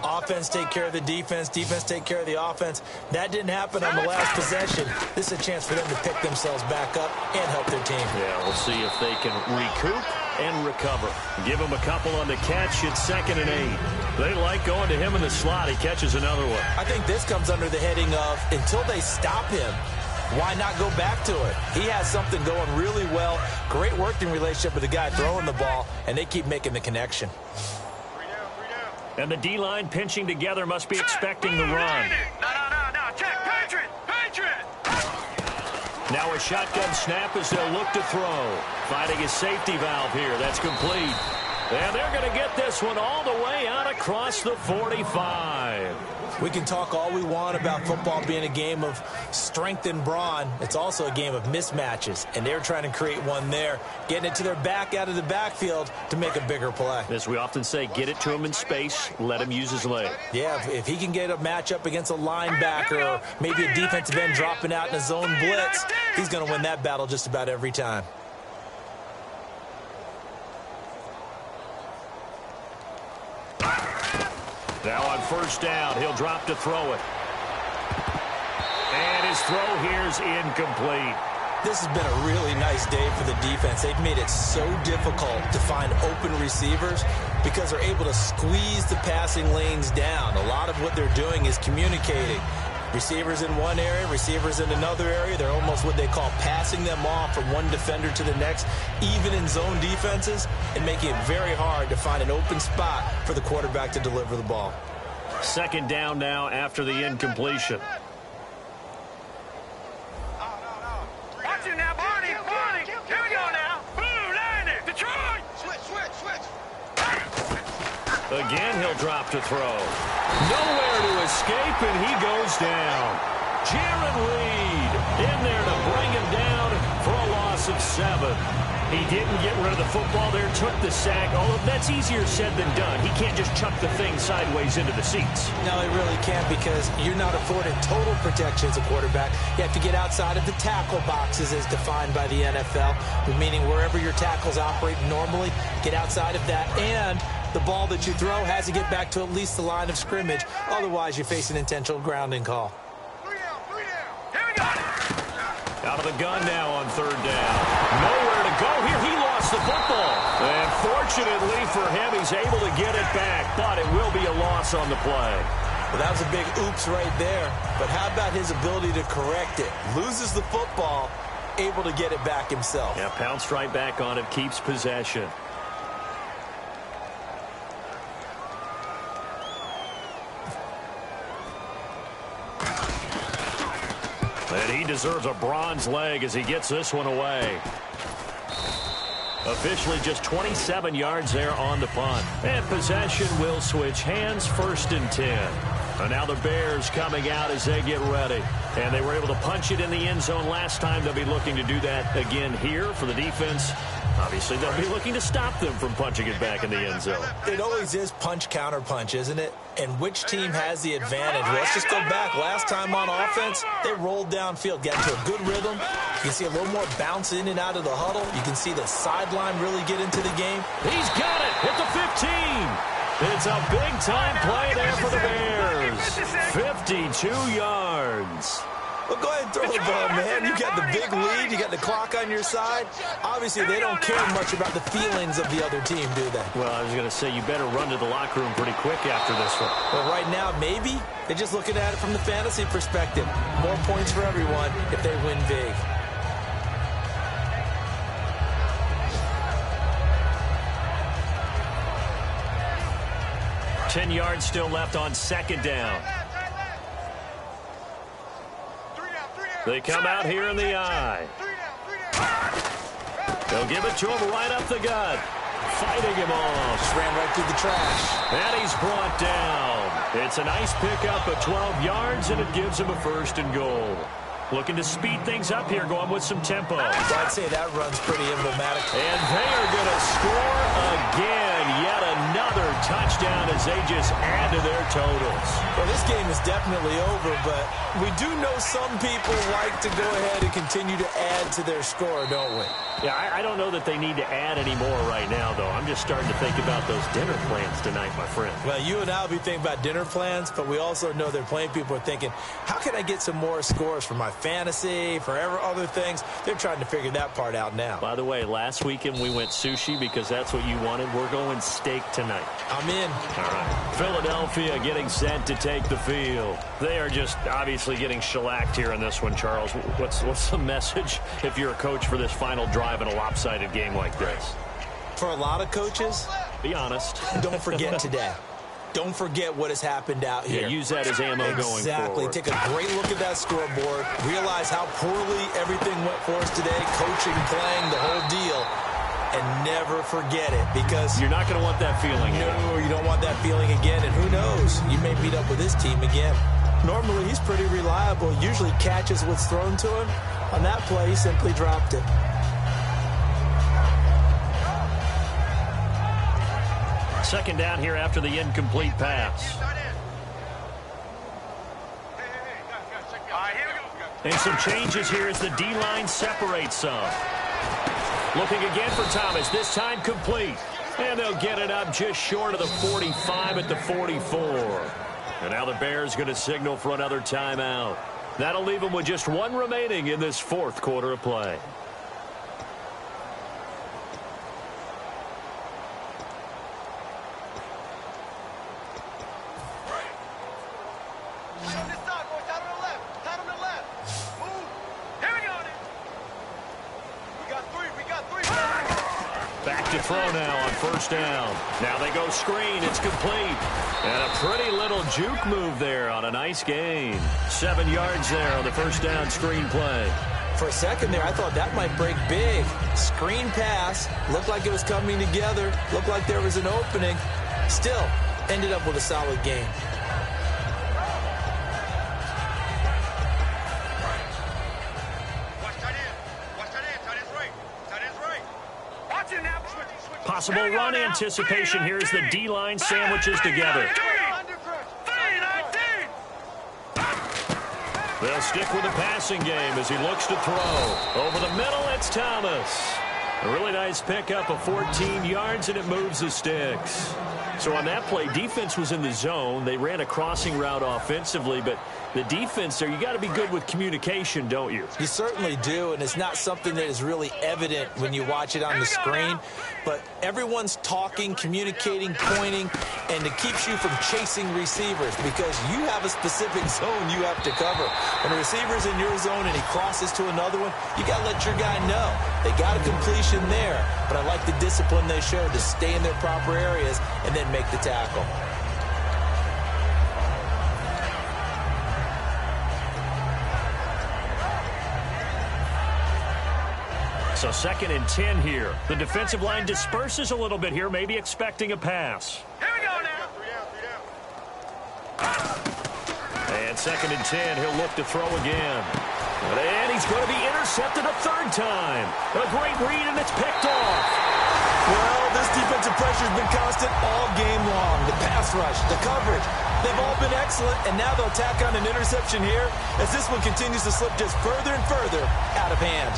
Offense take care of the defense, defense take care of the offense. That didn't happen on the last possession. This is a chance for them to pick themselves back up and help their team. Yeah, we'll see if they can recoup and recover. Give him a couple on the catch. It's 2nd and 8. They like going to him in the slot. He catches another one. I think this comes under the heading of until they stop him, why not go back to it? He has something going really well. Great working relationship with the guy throwing the ball, and they keep making the connection. And the D-line pinching together must be expecting the run. No. Check. Patriot. Now a shotgun snap as they'll look to throw. Finding his safety valve here. That's complete. And they're going to get this one all the way out across the 45. We can talk all we want about football being a game of strength and brawn. It's also a game of mismatches, and they're trying to create one there, getting it to their back out of the backfield to make a bigger play. As we often say, get it to him in space, let him use his leg. Yeah, if he can get a matchup against a linebacker or maybe a defensive end dropping out in a zone blitz, he's going to win that battle just about every time. Now on 1st down, he'll drop to throw it. And his throw here's incomplete. This has been a really nice day for the defense. They've made it so difficult to find open receivers because they're able to squeeze the passing lanes down. A lot of what they're doing is communicating. Receivers in one area, receivers in another area. They're almost what they call passing them off from one defender to the next, even in zone defenses, and making it very hard to find an open spot for the quarterback to deliver the ball. 2nd down now after the incompletion. Watch it now, Barney. Here we go now. Blue line it. Detroit. Switch. Again, he'll drop to throw. Nowhere to escape, and he goes down. Jaron Reed in there to bring him down for a loss of 7. He didn't get rid of the football there, took the sack. Although that's easier said than done. He can't just chuck the thing sideways into the seats. No, he really can't because you're not afforded total protection as a quarterback. You have to get outside of the tackle boxes as defined by the NFL, meaning wherever your tackles operate normally, get outside of that. And the ball that you throw has to get back to at least the line of scrimmage. Otherwise, you face an intentional grounding call. 3 down. Here we go. Out of the gun now on 3rd down. Nowhere to go here. He lost the football. And fortunately for him, he's able to get it back, but it will be a loss on the play. Well, that was a big oops right there. But how about his ability to correct it? Loses the football, able to get it back himself. Yeah, pounced right back on it, keeps possession. And he deserves a bronze leg as he gets this one away. Officially just 27 yards there on the punt. And possession will switch hands, 1st and 10. And now the Bears coming out as they get ready. And they were able to punch it in the end zone last time. They'll be looking to do that again here for the defense. Obviously, they'll be looking to stop them from punching it back in the end zone. It always is punch, counter punch, isn't it? And which team has the advantage? Well, let's just go back. Last time on offense, they rolled downfield, got into a good rhythm. You can see a little more bounce in and out of the huddle. You can see the sideline really get into the game. He's got it at the 15. It's a big-time play there for the Bears. 52 yards. Well, go ahead and throw the ball, man. You got the big lead. You got the clock on your side. Obviously, they don't care much about the feelings of the other team, do they? Well, I was going to say, you better run to the locker room pretty quick after this one. Well, right now, maybe. They're just looking at it from the fantasy perspective. More points for everyone if they win big. Ten yards still left on 2nd down. They come out here in the eye. They'll give it to him right up the gut. Fighting him off. Just ran right through the trash. And he's brought down. It's a nice pickup of 12 yards, and it gives him a 1st and goal. Looking to speed things up here, going with some tempo. I'd say that run's pretty emblematic. And they are going to score again. Yes, about another touchdown as they just add to their totals? Well, this game is definitely over, but we do know some people like to go ahead and continue to add to their score, don't we? Yeah, I don't know that they need to add any more right now, though. I'm just starting to think about those dinner plans tonight, my friend. Well, you and I will be thinking about dinner plans, but we also know they're playing people are thinking, how can I get some more scores for my fantasy, for other things? They're trying to figure that part out now. By the way, last weekend we went sushi because that's what you wanted. We're going steak tonight. I'm in. All right. Philadelphia getting set to take the field. They are just obviously getting shellacked here in this one, Charles. What's the message if you're a coach for this final drive in a lopsided game like this? For a lot of coaches, be honest. Don't forget today. Don't forget what has happened out here. Yeah, use that as ammo going forward. Exactly. Take a great look at that scoreboard. Realize how poorly everything went for us today. Coaching, playing, the whole deal. And never forget it, because you're not going to want that feeling again. No, you don't want that feeling again. And who knows? You may meet up with this team again. Normally, he's pretty reliable. Usually catches what's thrown to him. On that play, he simply dropped it. Second down here after the incomplete pass. And some changes here as the D-line separates some. Looking again for Thomas, this time complete. And they'll get it up just short of the 45 at the 44. And now the Bears going to signal for another timeout. That'll leave them with just one remaining in this fourth quarter of play. Back to throw now on first down. Now they go screen. It's complete. And a pretty little juke move there on a nice gain. 7 yards there on the first down screen play. For a second there, I thought that might break big. Screen pass. Looked like it was coming together. Looked like there was an opening. Still, ended up with a solid gain. Possible run anticipation here as the D-line sandwiches together. They'll stick with the passing game as he looks to throw. Over the middle, it's Thomas. A really nice pickup of 14 yards, and it moves the sticks. So on that play, defense was in the zone. They ran a crossing route offensively, but the defense there, you got to be good with communication, don't you? You certainly do, and it's not something that is really evident when you watch it on the screen. But everyone's talking, communicating, pointing, and it keeps you from chasing receivers because you have a specific zone you have to cover. When a receiver's in your zone and he crosses to another one, you got to let your guy know. They got a completion there, but I like the discipline they showed to stay in their proper areas and then make the tackle. So 2nd and 10 here. The defensive line disperses a little bit here, maybe expecting a pass. Here we go now. And 2nd and 10, he'll look to throw again. And he's going to be intercepted a third time. A great read, and it's picked off. Well, this defensive pressure has been constant all game long. The pass rush, the coverage, they've all been excellent, and now they'll tack on an interception here as this one continues to slip just further and further out of hand.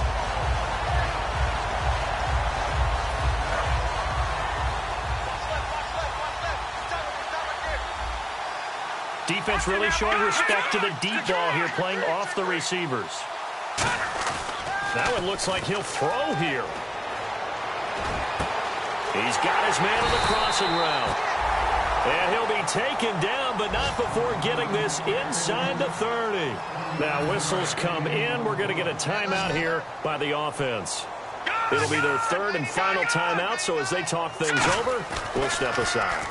Defense really showing respect to the deep ball here, playing off the receivers. That one looks like he'll throw here. He's got his man on the crossing route. And he'll be taken down, but not before getting this inside the 30. Now whistles come in. We're going to get a timeout here by the offense. It'll be their third and final timeout, so as they talk things over, we'll step aside.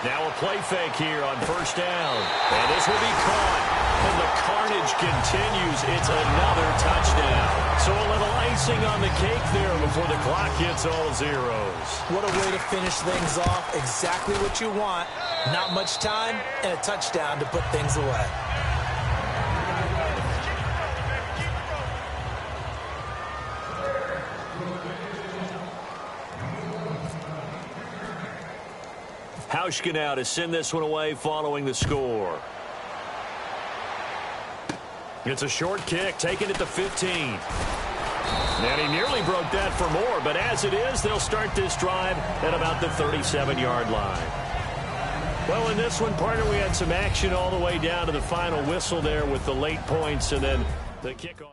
Now a play fake here on first down. And this will be caught. And the carnage continues. It's another touchdown. So a little icing on the cake there before the clock hits all zeros. What a way to finish things off. Exactly what you want. Not much time and a touchdown to put things away. Hauschka now to send this one away following the score. It's a short kick, taken at the 15. And he nearly broke that for more, but as it is, they'll start this drive at about the 37-yard line. Well, in this one, partner, we had some action all the way down to the final whistle there with the late points and then the kickoff.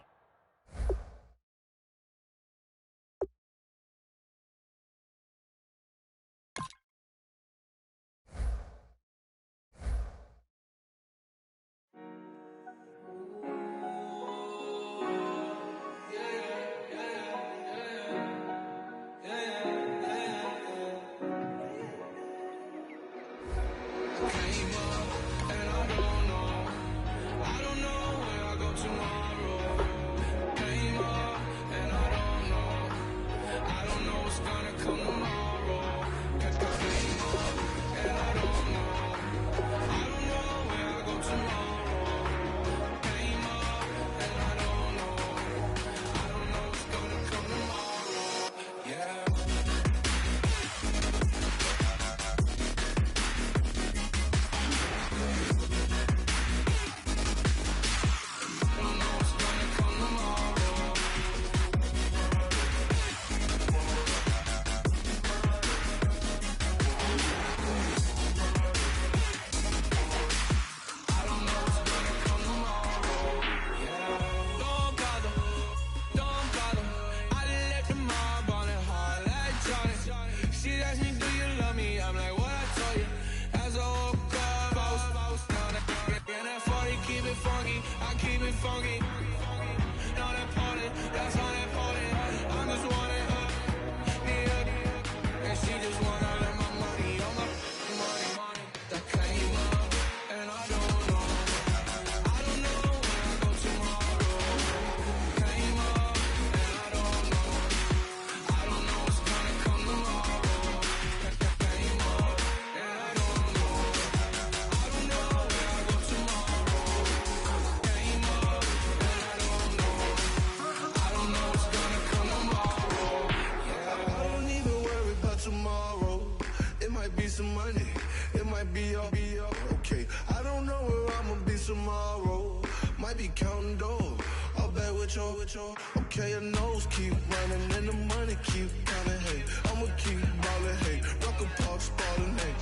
Okay, your nose keep running and the money keep coming. Hey, I'ma keep ballin'. Hey, rock a park, spallin'. Hey,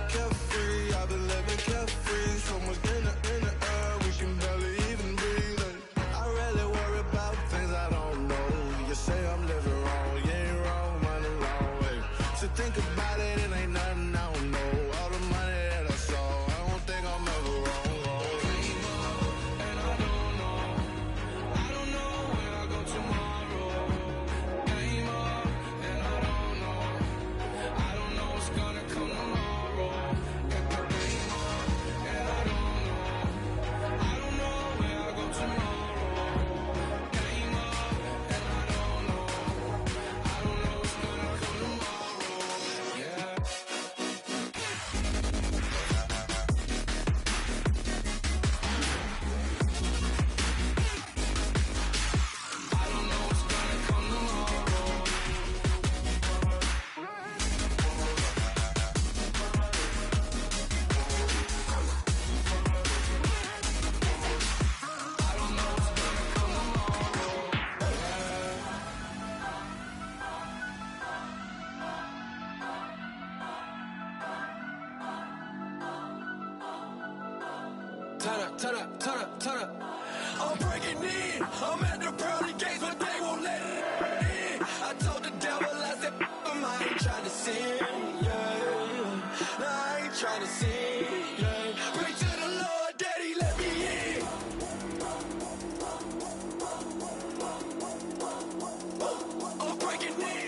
carefree, I've been living carefree. So much in the air, we can barely even breathe. Hey, I rarely worry about things I don't know. You say I'm living wrong, you ain't wrong, man, alone. Hey, so think about it, it ain't nothing I don't know. All the money that I saw, I don't think I'm ever wrong. Turn up. I'm breaking in. I'm at the pearly gates, but they won't let it in. I told the devil, I said, I ain't trying to sin, yeah. No, I ain't trying to sin, yeah. Pray to the Lord, Daddy, let me in. I'm breaking in.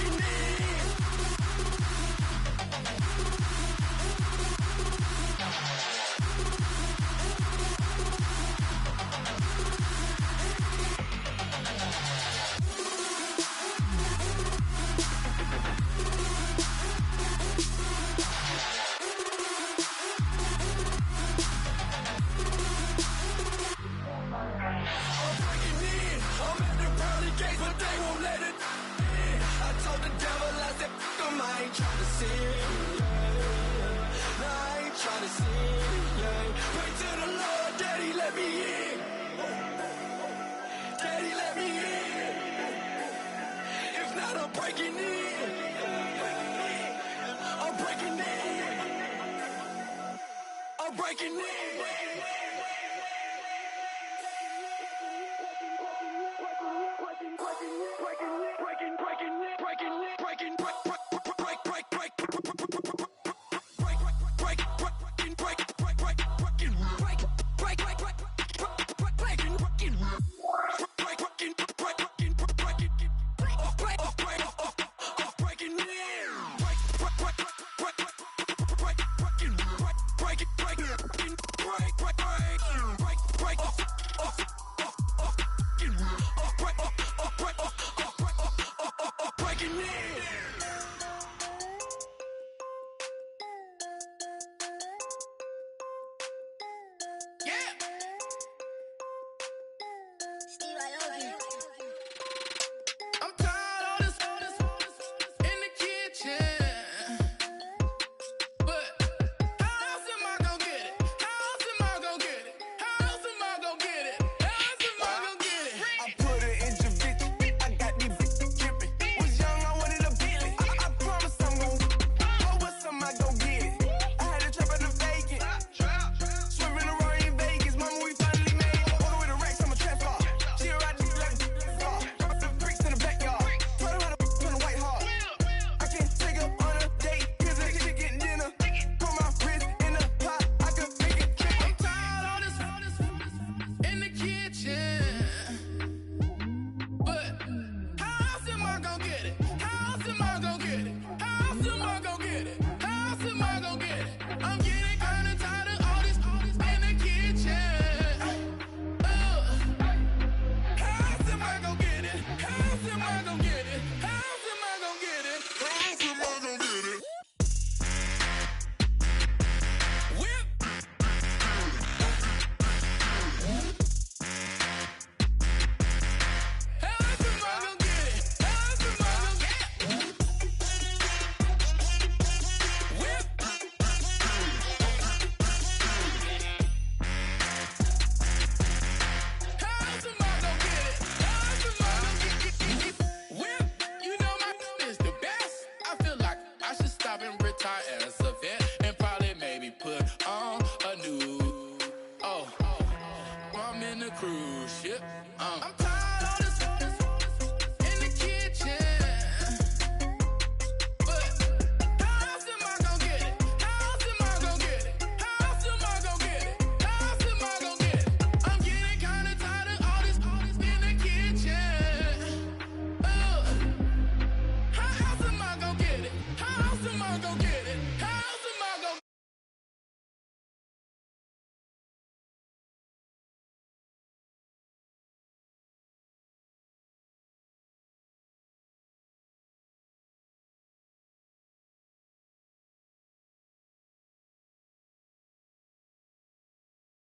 breaking in. I ain't tryna sin, yeah. No, I ain't tryna sin, yeah. Pray to the Lord, Daddy, let me in. Daddy, let me in. If not, I'm breaking in. I'm breaking in. I'm breaking in.